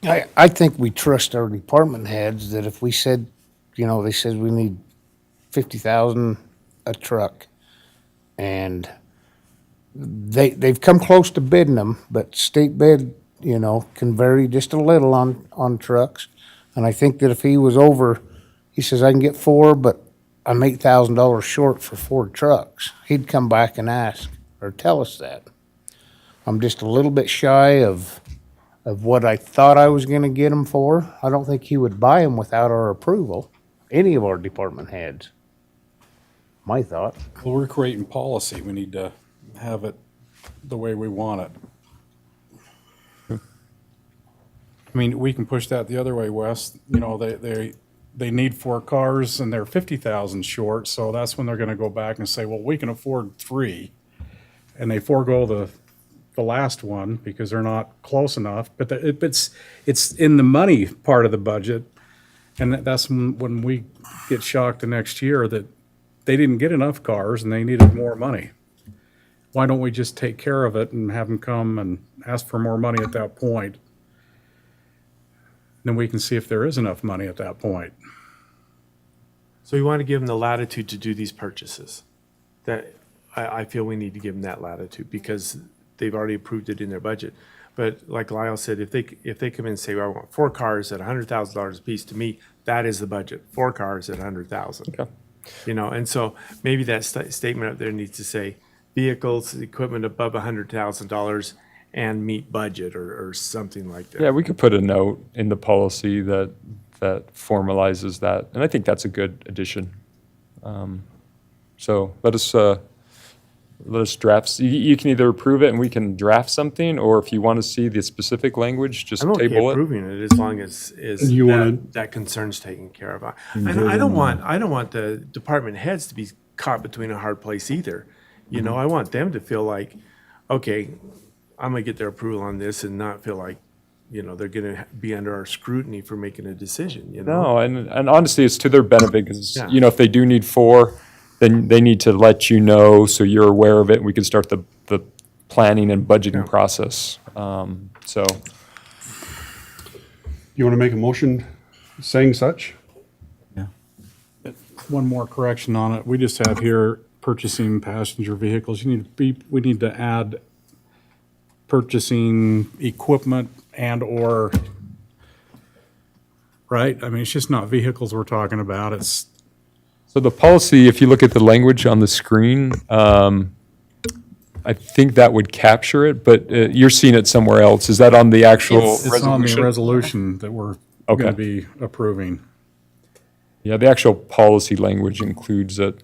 I think we trust our department heads that if we said, you know, they said we need 50,000 a truck, and they've come close to bidding them, but state bid, you know, can vary just a little on trucks. And I think that if he was over, he says, I can get 4, but I'm $8,000 short for 4 trucks. He'd come back and ask or tell us that. I'm just a little bit shy of what I thought I was gonna get them for. I don't think he would buy them without our approval, any of our department heads. My thought. Well, we're creating policy. We need to have it the way we want it. I mean, we can push that the other way, Wes. You know, they need 4 cars and they're 50,000 short, so that's when they're gonna go back and say, well, we can afford 3. And they forego the last one because they're not close enough, but it's in the money part of the budget. And that's when we get shocked the next year that they didn't get enough cars and they needed more money. Why don't we just take care of it and have them come and ask for more money at that point? Then we can see if there is enough money at that point. So we want to give them the latitude to do these purchases. That I feel we need to give them that latitude because they've already approved it in their budget. But like Lyle said, if they come in and say, well, I want 4 cars at $100,000 a piece, to me, that is the budget. 4 cars at $100,000. Okay. You know, and so maybe that statement up there needs to say vehicles, equipment above $100,000 and meet budget or something like that. Yeah, we could put a note in the policy that formalizes that, and I think that's a good addition. So let us draft. You can either approve it and we can draft something, or if you want to see the specific language, just I'm okay table it. approving it as long as You wanna- that concern's taken care of. I don't want the department heads to be caught between a hard place either. You know, I want them to feel like, okay, I'm gonna get their approval on this and not feel like, you know, they're gonna be under our scrutiny for making a decision, you know? No, and honestly, it's to their benefit because, Yeah. you know, if they do need 4, then they need to let you know so you're aware of it and we can start the planning and budgeting process. So, You want to make a motion saying such? One more correction on it. We just have here purchasing passenger vehicles. We need to add purchasing equipment and/or, right? I mean, it's just not vehicles we're talking about. It's, so the policy, if you look at the language on the screen, I think that would capture it, but you're seeing it somewhere else. Is that on the actual it's on the resolution? resolution that we're Okay. going to be approving. Yeah, the actual policy language includes it,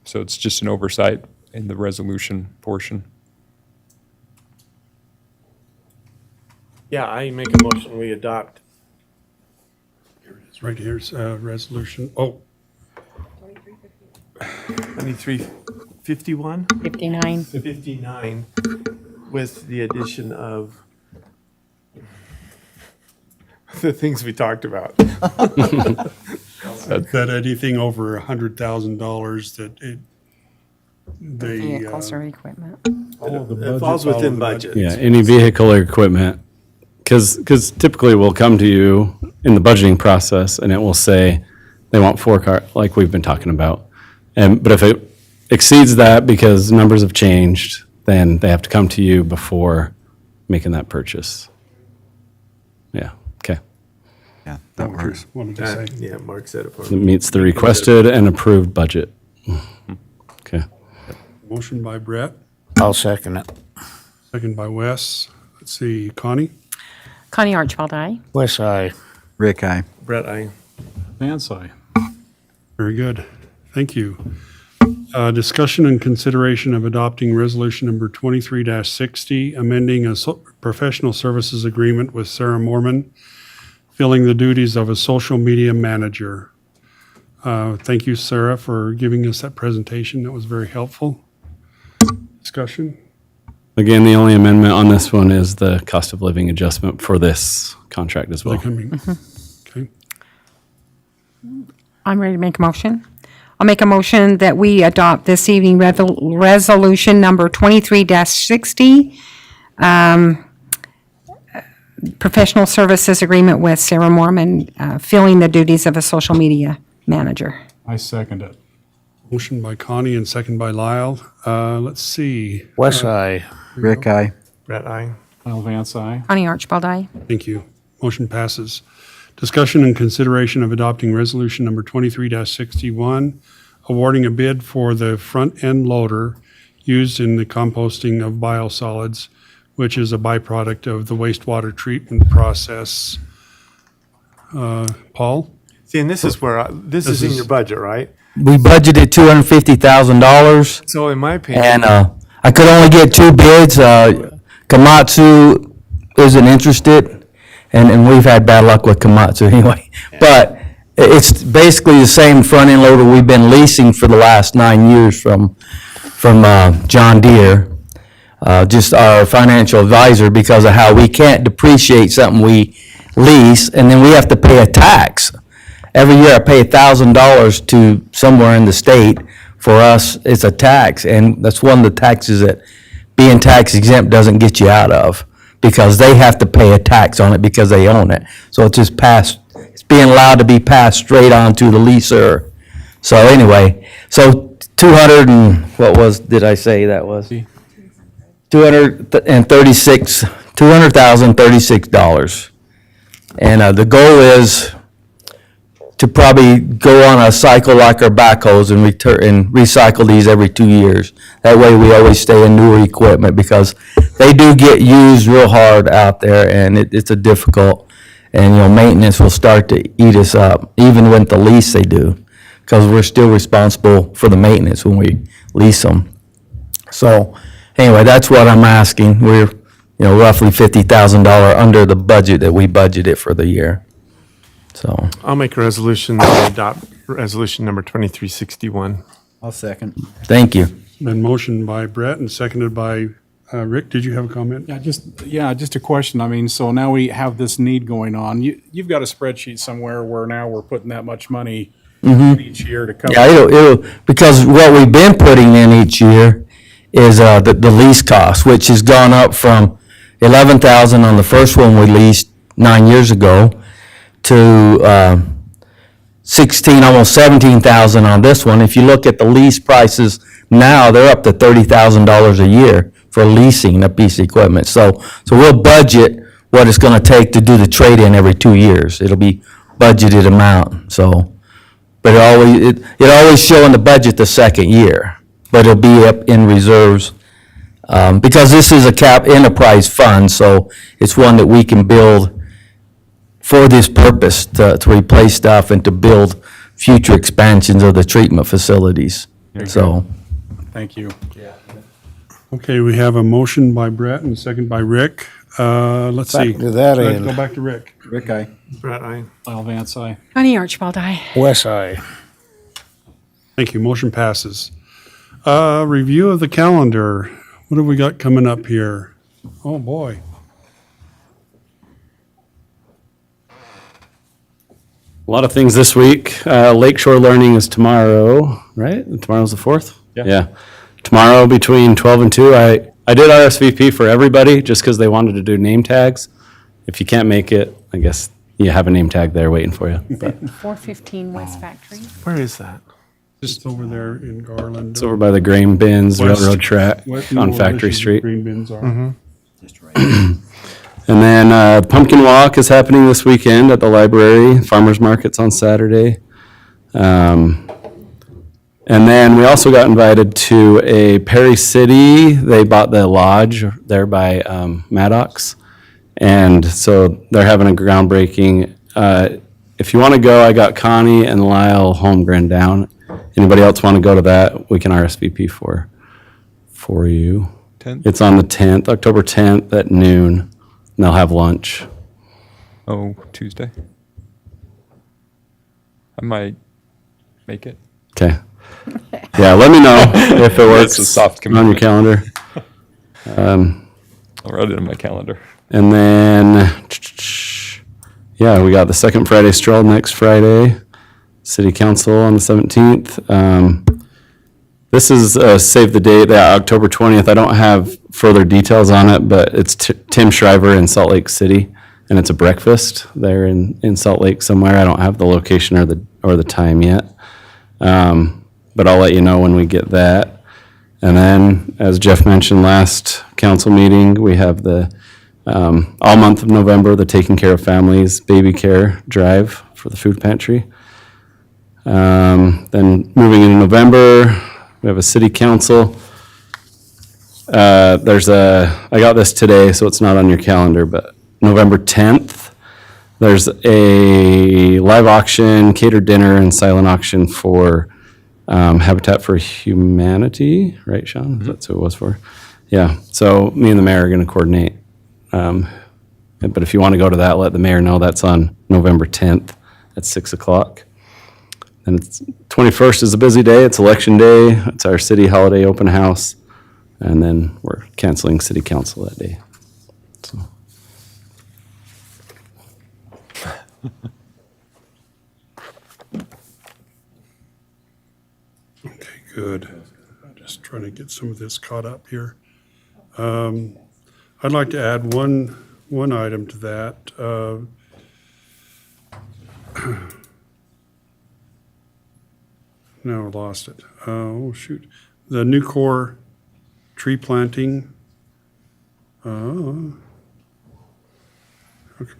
so it's just an oversight in the resolution portion. Yeah, I make a motion, we adopt. It's right here's resolution. Oh, 2351? 59. 59 with the addition of the things we talked about. that anything over $100,000 that Vehicles or equipment. It falls within budget. Yeah, any vehicle or equipment. Because typically we'll come to you in the budgeting process and it will say they want 4 car, like we've been talking about. But if it exceeds that because numbers have changed, then they have to come to you before making that purchase. Yeah, okay. Yeah, that works. Wanted to say. Yeah, Mark said it for It me. meets the requested and approved budget. Okay. Motion by Brett, I'll second it. second by Wes. Let's see, Connie? Connie Archibald, aye. West side. Rick, I. Brett, I. Vance, aye. Very good. Thank you. Discussion and consideration of adopting resolution number 23-60, amending a professional services agreement with Sarah Mormon, filling the duties of a social media manager. Thank you, Sarah, for giving us that presentation. That was very helpful. Discussion? Again, the only amendment on this one is the cost of living adjustment for this contract as well. Okay. I'm ready to make a motion. I'll make a motion that we adopt this evening resolution number 23-60, professional services agreement with Sarah Mormon, filling the duties of a social media manager. I second it. Motion by Connie and second by Lyle. Let's see. West side. Rick, I. Brett, I. Kyle Vance, aye. Connie Archibald, aye. Thank you. Motion passes. Discussion and consideration of adopting resolution number 23-61, awarding a bid for the front-end loader used in the composting of biosolids, which is a byproduct of the wastewater treatment process. Paul? See, and this is where, this is in your budget, right? We budgeted $250,000. So in my opinion. And I could only get 2 bids. Komatsu isn't interested, and we've had bad luck with Komatsu anyway. But it's basically the same front-end loader we've been leasing for the last 9 years from John Deere. Just our financial advisor, because of how we can't depreciate something we lease, and then we have to pay a tax. Every year I pay $1,000 to somewhere in the state. For us, it's a tax, and that's one of the taxes that being tax exempt doesn't get you out of, because they have to pay a tax on it because they own it. So it's just passed, it's being allowed to be passed straight on to the leaser. So anyway, so 200 and, what was, did I say that was? $236. And the goal is to probably go on a cycle like our backhoes and recycle these every 2 years. That way we always stay in newer equipment, because they do get used real hard out there, and it's a difficult, and maintenance will start to eat us up, even with the lease they do, because we're still responsible for the maintenance when we lease them. So anyway, that's what I'm asking. We're roughly $50,000 under the budget that we budgeted for the year. So I'll make a resolution that we adopt resolution number 2361. I'll second. thank you. Been motioned by Brett and seconded by Rick. Did you have a comment? Yeah, just a question. I mean, so now we have this need going on. You've got a spreadsheet somewhere where now we're putting that much money each year to cover. Yeah, it'll, because what we've been putting in each year is the lease cost, which has gone up from $11,000 on the first one we leased 9 years ago to almost $17,000 on this one. If you look at the lease prices now, they're up to $30,000 a year for leasing a piece of equipment. So we'll budget what it's going to take to do the trade-in every 2 years. It'll be budgeted amount. So, but it always show in the budget the second year, but it'll be up in reserves. Because this is a cap enterprise fund, so it's one that we can build for this purpose, to replace stuff and to build future expansions of the treatment facilities. So, Thank you. Okay, we have a motion by Brett and a second by Rick. Let's see. Back to that Let's end. go back to Rick. Rick, I. Brett, I. Kyle Vance, aye. Connie Archibald, aye. West side. Thank you. Motion passes. Review of the calendar. What have we got coming up here? Oh, boy. A lot of things this week. Lakeshore Learning is tomorrow, right? Tomorrow's the 4th? Yeah. Yeah. tomorrow between 12 and 2. I did RSVP for everybody just because they wanted to do name tags. If you can't make it, I guess you have a name tag there waiting for you. But 415 West Factory. Where is that? Just over there in Garland. it's over by the grain bins, West- railroad track West- on no, Factory this is Street. Green bins are. And then Pumpkin Walk is happening this weekend at the library. Farmers Market's on Saturday. And then we also got invited to a Perry City. They bought the lodge there by Maddox. And so they're having a groundbreaking. If you want to go, I got Connie and Lyle Holmgren down. Anybody else want to go to that? We can RSVP for you. 10th? It's on the 10th, October 10th at noon. And they'll have lunch. Oh, Tuesday. I might make it. Okay. Yeah, let me know if it works That's a soft on your calendar. I'll write it in my calendar. And then, yeah, we got the second Friday stroll next Friday. City Council on the 17th. This is save the date, October 20th. I don't have further details on it, but it's Tim Shriver in Salt Lake City, and it's a breakfast there in Salt Lake somewhere. I don't have the location or the time yet, but I'll let you know when we get that. And then, as Jeff mentioned last council meeting, we have the all month of November, the Taking Care of Families Baby Care Drive for the food pantry. Then moving into November, we have a city council. I got this today, so it's not on your calendar, but November 10th, there's a live auction, catered dinner, and silent auction for Habitat for Humanity, right, Sean? That's who it was for. Yeah, so me and the mayor are going to coordinate. But if you want to go to that, let the mayor know. That's on November 10th at 6 o'clock. And it's 21st is a busy day. It's election day. It's our city holiday open house. And then we're canceling city council that day. So. Okay, good. Just trying to get some of this caught up here. I'd like to add one item to that. No, I lost it. Oh, shoot. The Nucor tree planting. How come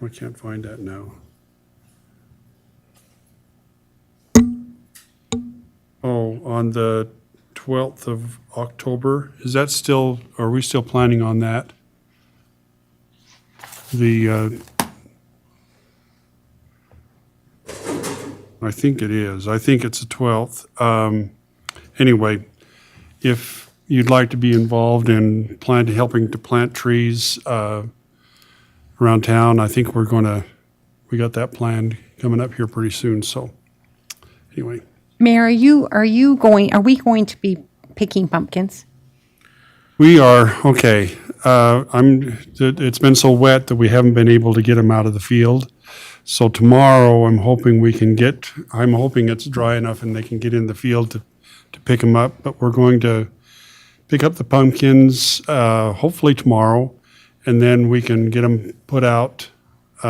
I can't find that now? Oh, on the 12th of October. Is that still, are we still planning on that? I think it is. I think it's the 12th. Anyway, if you'd like to be involved in helping to plant trees around town, I think we got that planned coming up here pretty soon, so anyway. Mayor, are we going to be picking pumpkins? We are, okay. It's been so wet that we haven't been able to get them out of the field. So tomorrow, I'm hoping it's dry enough and they can get in the field to pick them up. But we're going to pick up the pumpkins, hopefully tomorrow, and then we can get them put out. We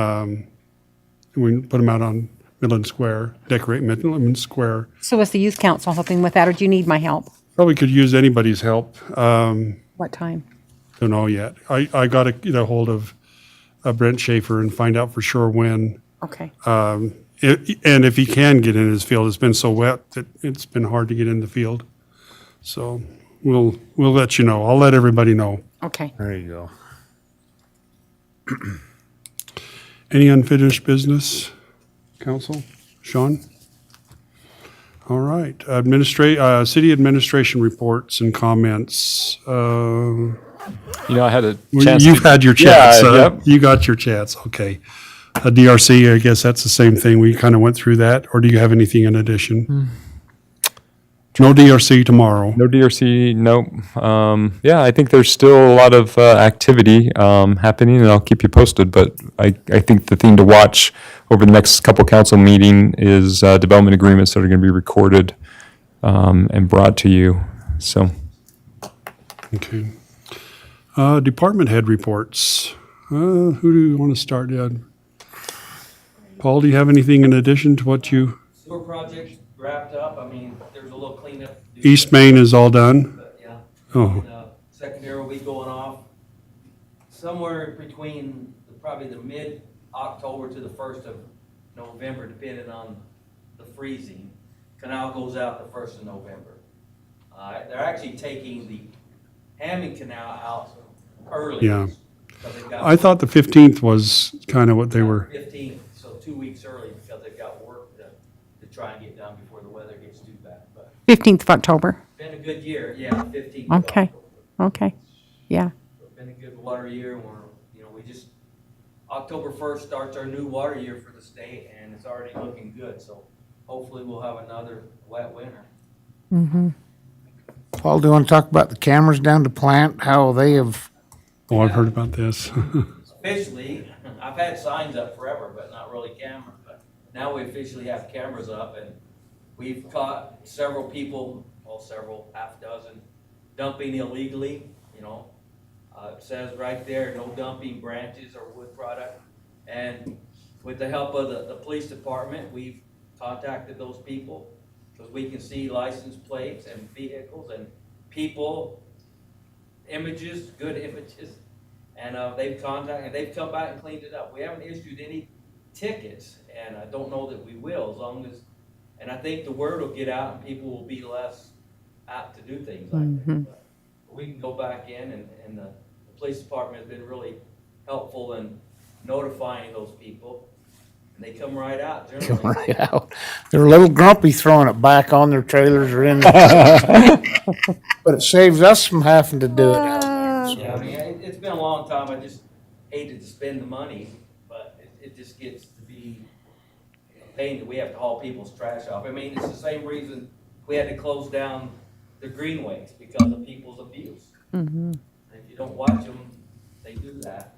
can put them out on Midland Square, decorate Midland Square. So is the youth council helping with that, or do you need my help? Probably could use anybody's help. What time? Don't know yet. I got to get a hold of Brent Schaefer and find out for sure when. Okay. And if he can get in his field, it's been so wet that it's been hard to get in the field. So we'll let you know. I'll let everybody know. Okay. There you go. Any unfinished business, council? Sean? All right. City administration reports and comments. I had a chance. You've had your chance. Yeah, yep. You got your chance. Okay. DRC, I guess that's the same thing. We kind of went through that. Or do you have anything in addition? No DRC tomorrow. No DRC, nope. I think there's still a lot of activity happening, and I'll keep you posted. But I think the thing to watch over the next couple council meeting is development agreements that are going to be recorded and brought to you. So Okay. Department head reports. Who do you want to start, Ed? Paul, do you have anything in addition to what you, Sewer projects wrapped up. I mean, there's a little cleanup. to do. East Main is all done? But, yeah. Oh, And, secondary will be going off somewhere between probably the mid-October to the 1st of November, depending on the freezing. Canal goes out the 1st of November. They're actually taking the Hammond Canal out early. Yeah. because they've got I thought the 15th was kind of what they were. 15th, so 2 weeks early because they've got work to try and get done before the weather gets too bad. But 15th of October. been a good year, yeah, 15th. of Okay. October. Okay. Yeah. Been a good water year, and we just, October 1st starts our new water year for the state, and it's already looking good, so hopefully we'll have another wet winter. Mm-hmm. Paul, do you want to talk about the cameras down to Plant, how they have, Oh, I've heard about this. Officially, I've had signs up forever, but not really cameras, but now we officially have cameras up, and we've caught several people, half dozen, dumping illegally, it says right there, no dumping branches or wood product. And with the help of the police department, we've contacted those people because we can see license plates and vehicles and people, images, good images. And they've come back and cleaned it up. We haven't issued any tickets, and I don't know that we will, as long as, and I think the word will get out and people will be less apt to do things like that. But we can go back in, and the police department has been really helpful in notifying those people, and they come right out generally. come right out. They're a little grumpy throwing it back on their trailers or in. But it saves us from having to do it out there. Yeah, I mean, it's been a long time. I just hated to spend the money, but it just gets to be a pain that we have to haul people's trash off. I mean, it's the same reason we had to close down the greenways because of people's abuse. Mm-hmm. If you don't watch them, they do that.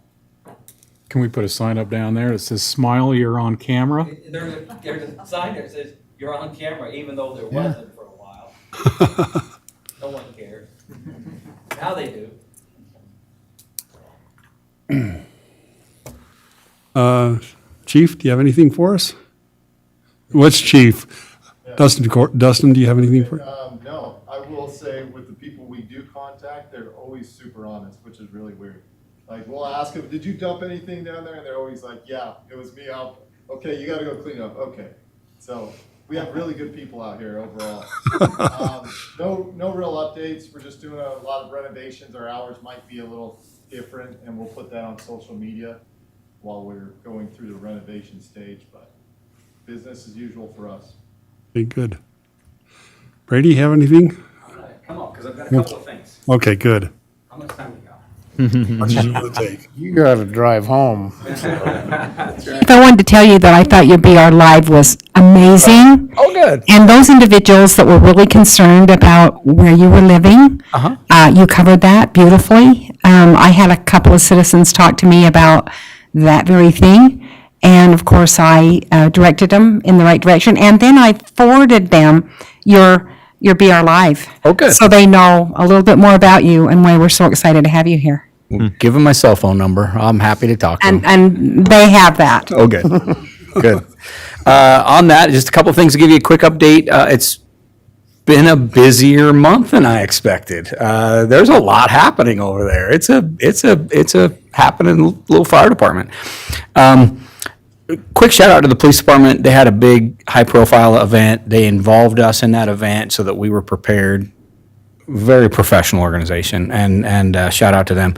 Can we put a sign up down there that says, "Smile, you're on camera"? There's a sign there that says, you're on camera, even though there wasn't for a while. No one cares. Now they do. Chief, do you have anything for us? What's Chief? Dustin, do you have anything for? No, I will say with the people we do contact, they're always super honest, which is really weird. Like, we'll ask them, did you dump anything down there? And they're always like, yeah, it was me. Okay, you gotta go clean up. Okay. So we have really good people out here overall. No real updates. We're just doing a lot of renovations. Our hours might be a little different, and we'll put that on social media while we're going through the renovation stage, but business as usual for us. Okay, good. Brady, you have anything? Come on, because I've got a couple of things. Okay, good. How much time we got? Much as you want to take. You gotta drive home. I wanted to tell you that I thought your BR Live was amazing. Oh, good. And those individuals that were really concerned about where you were living, you covered that beautifully. I had a couple of citizens talk to me about that very thing. And of course, I directed them in the right direction. And then I forwarded them your BR Live. Oh, good. So they know a little bit more about you and why we're so excited to have you here. Give them my cell phone number. I'm happy to talk to them. And they have that. Oh, good. Good. On that, just a couple of things to give you a quick update. It's been a busier month than I expected. There's a lot happening over there. It's a happening little fire department. Quick shout out to the police department. They had a big high profile event. They involved us in that event so that we were prepared. Very professional organization, and shout out to them.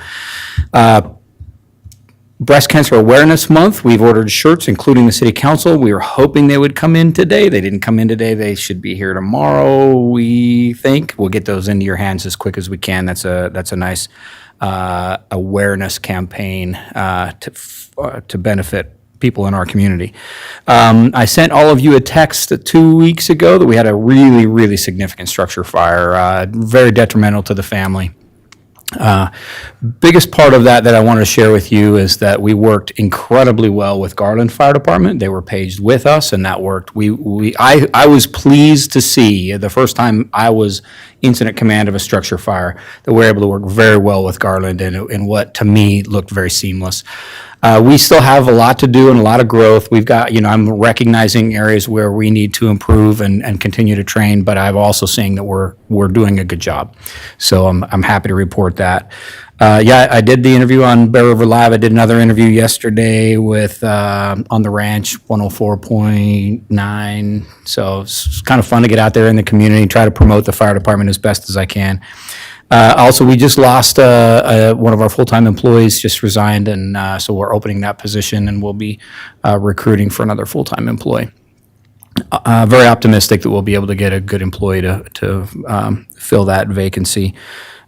Breast Cancer Awareness Month, we've ordered shirts, including the city council. We were hoping they would come in today. They didn't come in today. They should be here tomorrow, we think. We'll get those into your hands as quick as we can. That's a nice awareness campaign to benefit people in our community. I sent all of you a text 2 weeks ago that we had a really, really significant structure fire, very detrimental to the family. Biggest part of that I want to share with you is that we worked incredibly well with Garland Fire Department. They were paged with us, and that worked. I was pleased to see the first time I was incident command of a structure fire that we're able to work very well with Garland in what to me looked very seamless. We still have a lot to do and a lot of growth. We've got, I'm recognizing areas where we need to improve and continue to train, but I'm also seeing that we're doing a good job. So I'm happy to report that. I did the interview on Bear River Live. I did another interview yesterday with on the ranch 104.9. So it's kind of fun to get out there in the community and try to promote the fire department as best as I can. Also, we just lost one of our full-time employees, just resigned, and so we're opening that position, and we'll be recruiting for another full-time employee. Very optimistic that we'll be able to get a good employee to fill that vacancy.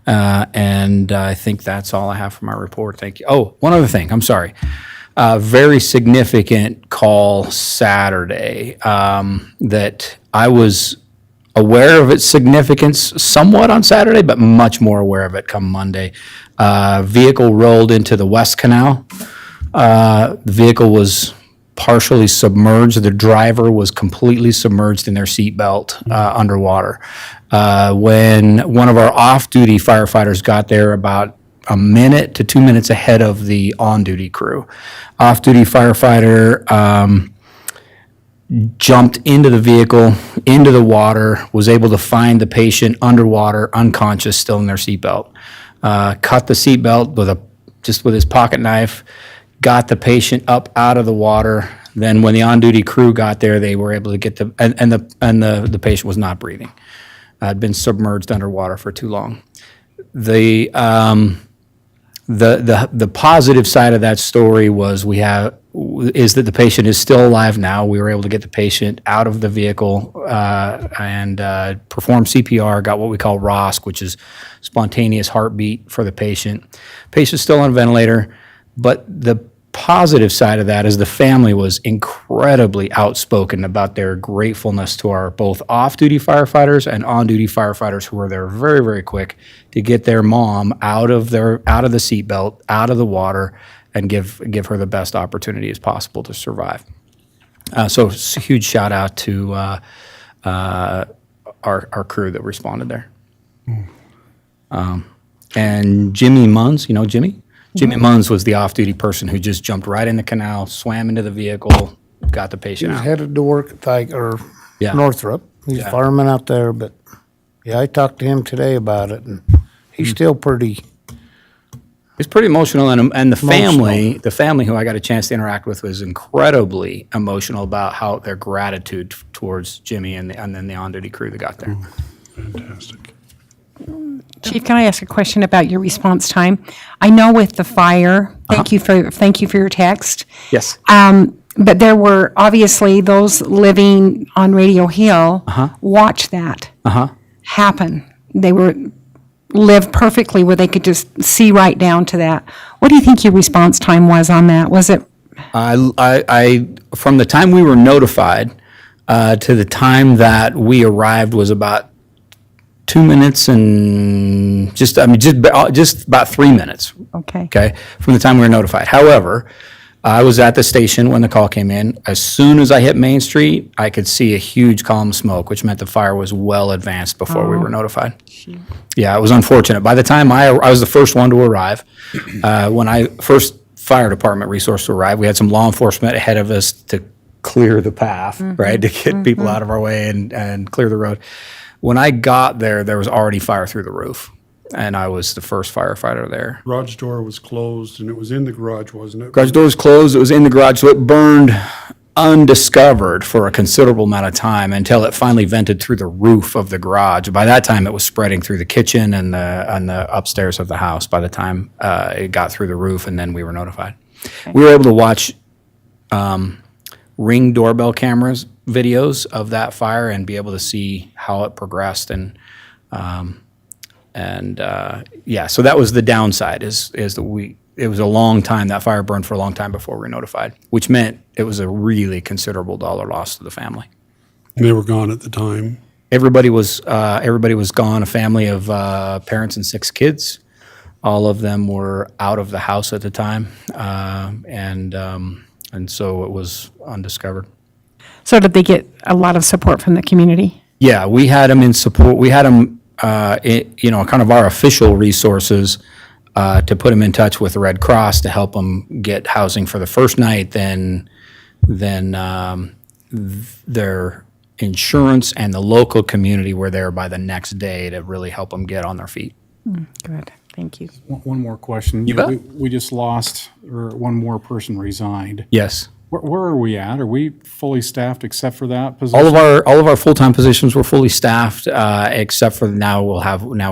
And I think that's all I have for my report. Thank you. Oh, one other thing. I'm sorry. Very significant call Saturday that I was aware of its significance somewhat on Saturday, but much more aware of it come Monday. Vehicle rolled into the West Canal. The vehicle was partially submerged. The driver was completely submerged in their seatbelt underwater. When one of our off-duty firefighters got there about a minute to 2 minutes ahead of the on-duty crew, off-duty firefighter jumped into the vehicle, into the water, was able to find the patient underwater, unconscious, still in their seatbelt. Cut the seatbelt with his pocket knife, got the patient up out of the water. Then when the on-duty crew got there, they were able to get the patient was not breathing. Had been submerged underwater for too long. The positive side of that story is that the patient is still alive now. We were able to get the patient out of the vehicle and perform CPR, got what we call ROSC, which is spontaneous heartbeat for the patient. Patient's still on a ventilator, but the positive side of that is the family was incredibly outspoken about their gratefulness to our both off-duty firefighters and on-duty firefighters who were there very, very quick to get their mom out of the seatbelt, out of the water, and give her the best opportunity as possible to survive. So it's a huge shout out to our crew that responded there. And Jimmy Munns, you know Jimmy? Jimmy Munns was the off-duty person who just jumped right in the canal, swam into the vehicle, got the He patient was out. headed to work at Yeah. Northrop. He's a fireman out there, but yeah, I talked to him today about it, and he's still pretty. It's pretty emotional, and the family who I got a chance to interact with was incredibly emotional about how their gratitude towards Jimmy and then the on-duty crew that got there. Fantastic. Chief, can I ask a question about your response time? I know with the fire, thank you for your text. Yes. But there were obviously those living on Radio Hill watched that happen. They lived perfectly where they could just see right down to that. What do you think your response time was on that? Was it? I from the time we were notified to the time that we arrived was about 2 minutes and just about 3 minutes. Okay. From the time we were notified. However, I was at the station when the call came in. As soon as I hit Main Street, I could see a huge column of smoke, which meant the fire was well advanced before we were notified. Yeah, it was unfortunate. By the time I was the first one to arrive, when I first fire department resource to arrive, we had some law enforcement ahead of us to clear the path, right, to get people out of our way and clear the road. When I got there, there was already fire through the roof, and I was the first firefighter there. Garage door was closed, and it was in the garage, wasn't it? Garage door was closed, it was in the garage, so it burned undiscovered for a considerable amount of time until it finally vented through the roof of the garage. By that time, it was spreading through the kitchen and the upstairs of the house by the time it got through the roof, and then we were notified. We were able to watch Ring doorbell cameras videos of that fire and be able to see how it progressed so that was the downside is that it was a long time, that fire burned for a long time before we were notified, which meant it was a really considerable dollar loss to the family. And they were gone at the time. Everybody was gone, a family of parents and 6 kids. All of them were out of the house at the time, and so it was undiscovered. So did they get a lot of support from the community? Yeah, we had them in support. We had them, kind of our official resources to put them in touch with the Red Cross to help them get housing for the first night. Then their insurance and the local community were there by the next day to really help them get on their feet. Good, thank you. One more question. You bet. We just lost, or one more person resigned. Yes. Where are we at? Are we fully staffed except for that position? All of our full-time positions were fully staffed, except for now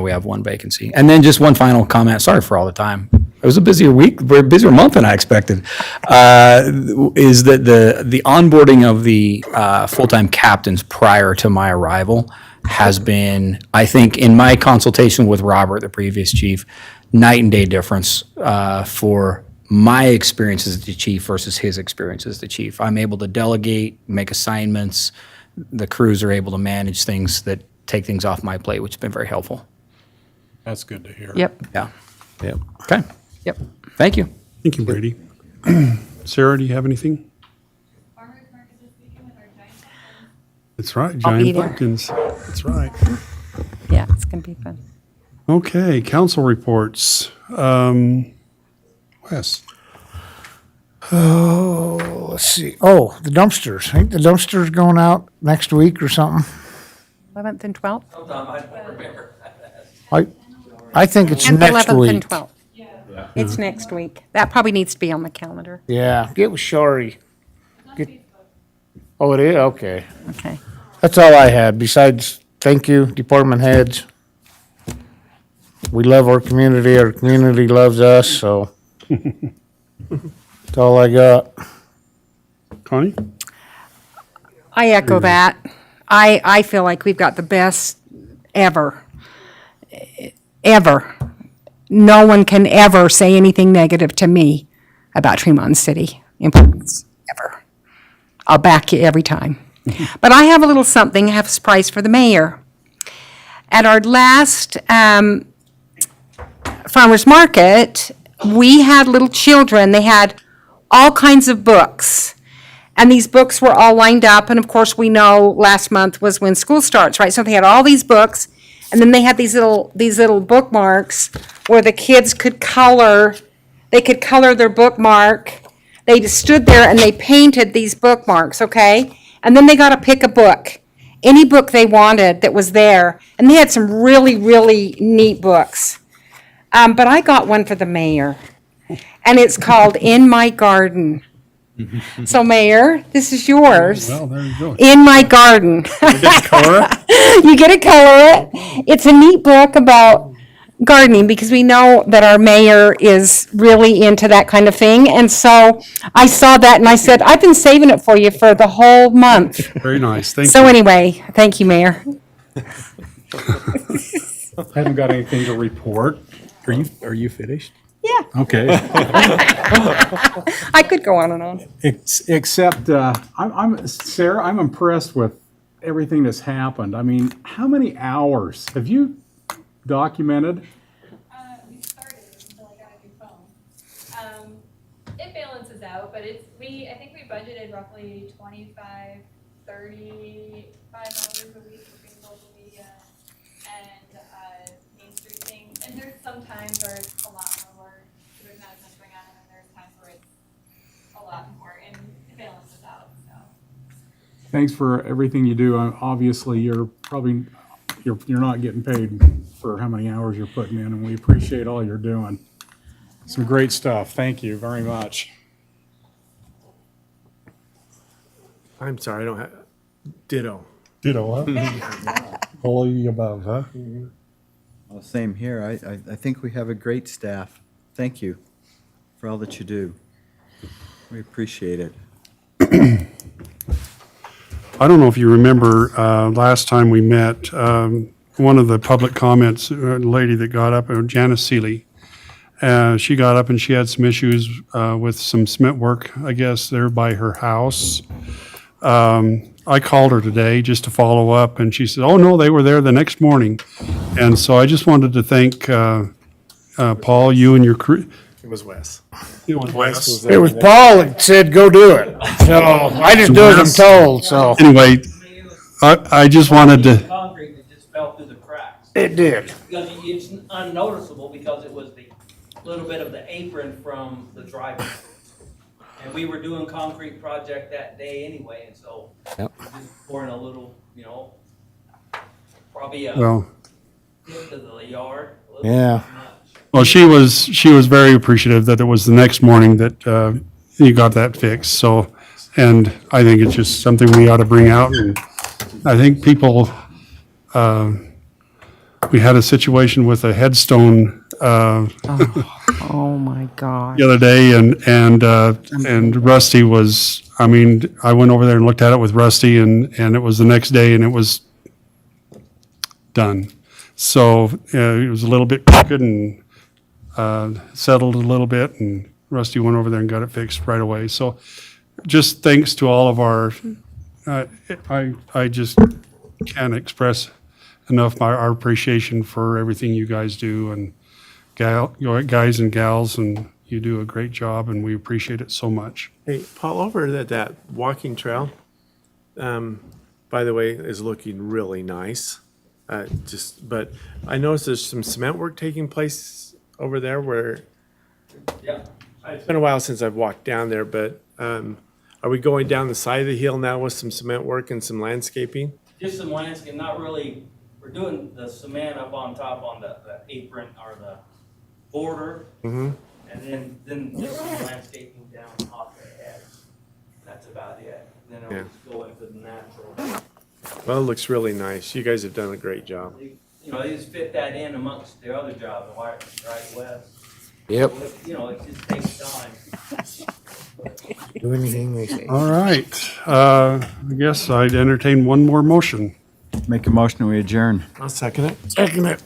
we have one vacancy. And then just one final comment, sorry for all the time. It was a busier week, a busier month than I expected, is that the onboarding of the full-time captains prior to my arrival has been, I think, in my consultation with Robert, the previous chief, night and day difference for my experience as the chief versus his experience as the chief. I'm able to delegate, make assignments. The crews are able to manage things that take things off my plate, which has been very helpful. That's good to hear. Yep, Yeah. Yep. Okay. yep. Thank you. Thank you, Brady. Sarah, do you have anything? That's right, I'll be Giant there. Pumpkins. That's right. Yeah, it's going to be fun. Okay, council reports. Wes? Oh, let's see. Oh, the dumpsters. I think the dumpster's going out next week or something. 11th and 12th? Sometime I don't remember. I think it's And next 11th and week. 12th. It's next week. That probably needs to be on the calendar. Yeah, get with Shari. Oh, it is? Okay. Okay. That's all I had. Besides, thank you, department heads. We love our community loves us, so that's all I got. Connie? I echo that. I feel like we've got the best ever. Ever. No one can ever say anything negative to me about Tremont City Improvements, ever. I'll back you every time. But I have a little something, I have a surprise for the mayor. At our last farmer's market, we had little children, they had all kinds of books. And these books were all lined up, and of course, we know last month was when school starts, right? So they had all these books, and then they had these little bookmarks where the kids could color, they could color their bookmark. They just stood there and they painted these bookmarks, okay? And then they got to pick a book, any book they wanted that was there. And they had some really, really neat books. But I got one for the mayor, and it's called In My Garden. So Mayor, this is yours. Well, there you go. In My Garden. You get to color it. It's a neat book about gardening because we know that our mayor is really into that kind of thing. And so I saw that and I said, I've been saving it for you for the whole month. Very nice, thank So you. anyway, thank you, Mayor. I haven't got anything to report. Are you finished? Yeah. Okay. I could go on and on. Except, Sarah, I'm impressed with everything that's happened. I mean, how many hours have you documented? We started until I got a new phone. It balances out, but I think we budgeted roughly 25, 35 hours a week between social media and Main Street things. And there's some times where it's a lot more work, so there's not as much going on, and then there's times where it's a lot more, and it balances out, so. Thanks for everything you do. Obviously, you're not getting paid for how many hours you're putting in, and we appreciate all you're doing. Some great stuff. Thank you very much. I'm sorry, I don't have, ditto. Ditto, huh? All of the above, huh? Well, same here. I think we have a great staff. Thank you for all that you do. We appreciate it. I don't know if you remember, last time we met, one of the public comments, a lady that got up, Janice Seeley, she got up and she had some issues with some cement work, I guess, there by her house. I called her today just to follow up, and she said, oh, no, they were there the next morning. And so I just wanted to thank Paul, you and your crew. It was Wes. It was Wes. It was Paul that said, go do it. So I just do as I'm told, so. Anyway, I just wanted to, Concrete that just fell through the cracks. It did. Because it's unnoticeable because it was the little bit of the apron from the driveway. And we were doing concrete project that day anyway, and so Yep. just pouring a little, probably a well, fifth of the yard. a little Yeah. much. well, she was very appreciative that it was the next morning that you got that fixed. So, and I think it's just something we ought to bring out. And I think people, we had a situation with a headstone Oh, my God. the other day, and Rusty was. I mean, I went over there and looked at it with Rusty, and it was the next day, and it was done. So it was a little bit crooked and settled a little bit, and Rusty went over there and got it fixed right away. So just thanks to all of our. I just can't express enough our appreciation for everything you guys do, and guys and gals, and you do a great job, and we appreciate it so much. Hey, Paul, over at that walking trail, by the way, is looking really nice. But I noticed there's some cement work taking place over there where, Yeah. it's been a while since I've walked down there, but are we going down the side of the hill now with some cement work and some landscaping? Just some landscape, not really, we're doing the cement up on top on the apron or the border. Mm-hmm. And then just some landscaping down off the edge. That's about it. Then it'll Yeah. just go into the natural. Well, it looks really nice. You guys have done a great job. They just fit that in amongst their other jobs, right west. Yep. It just takes time. Do anything they say. All right. I guess I'd entertain one more motion. Make a motion, we adjourn. I'll second it. Second it.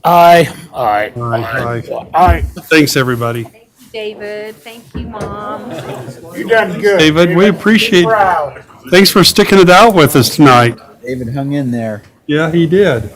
Aye. Aye. Aye. Aye. Thanks, everybody. David, thank you, Mom. You done good. David, we appreciate. Proud. Thanks for sticking it out with us tonight. David hung in there. Yeah, he did.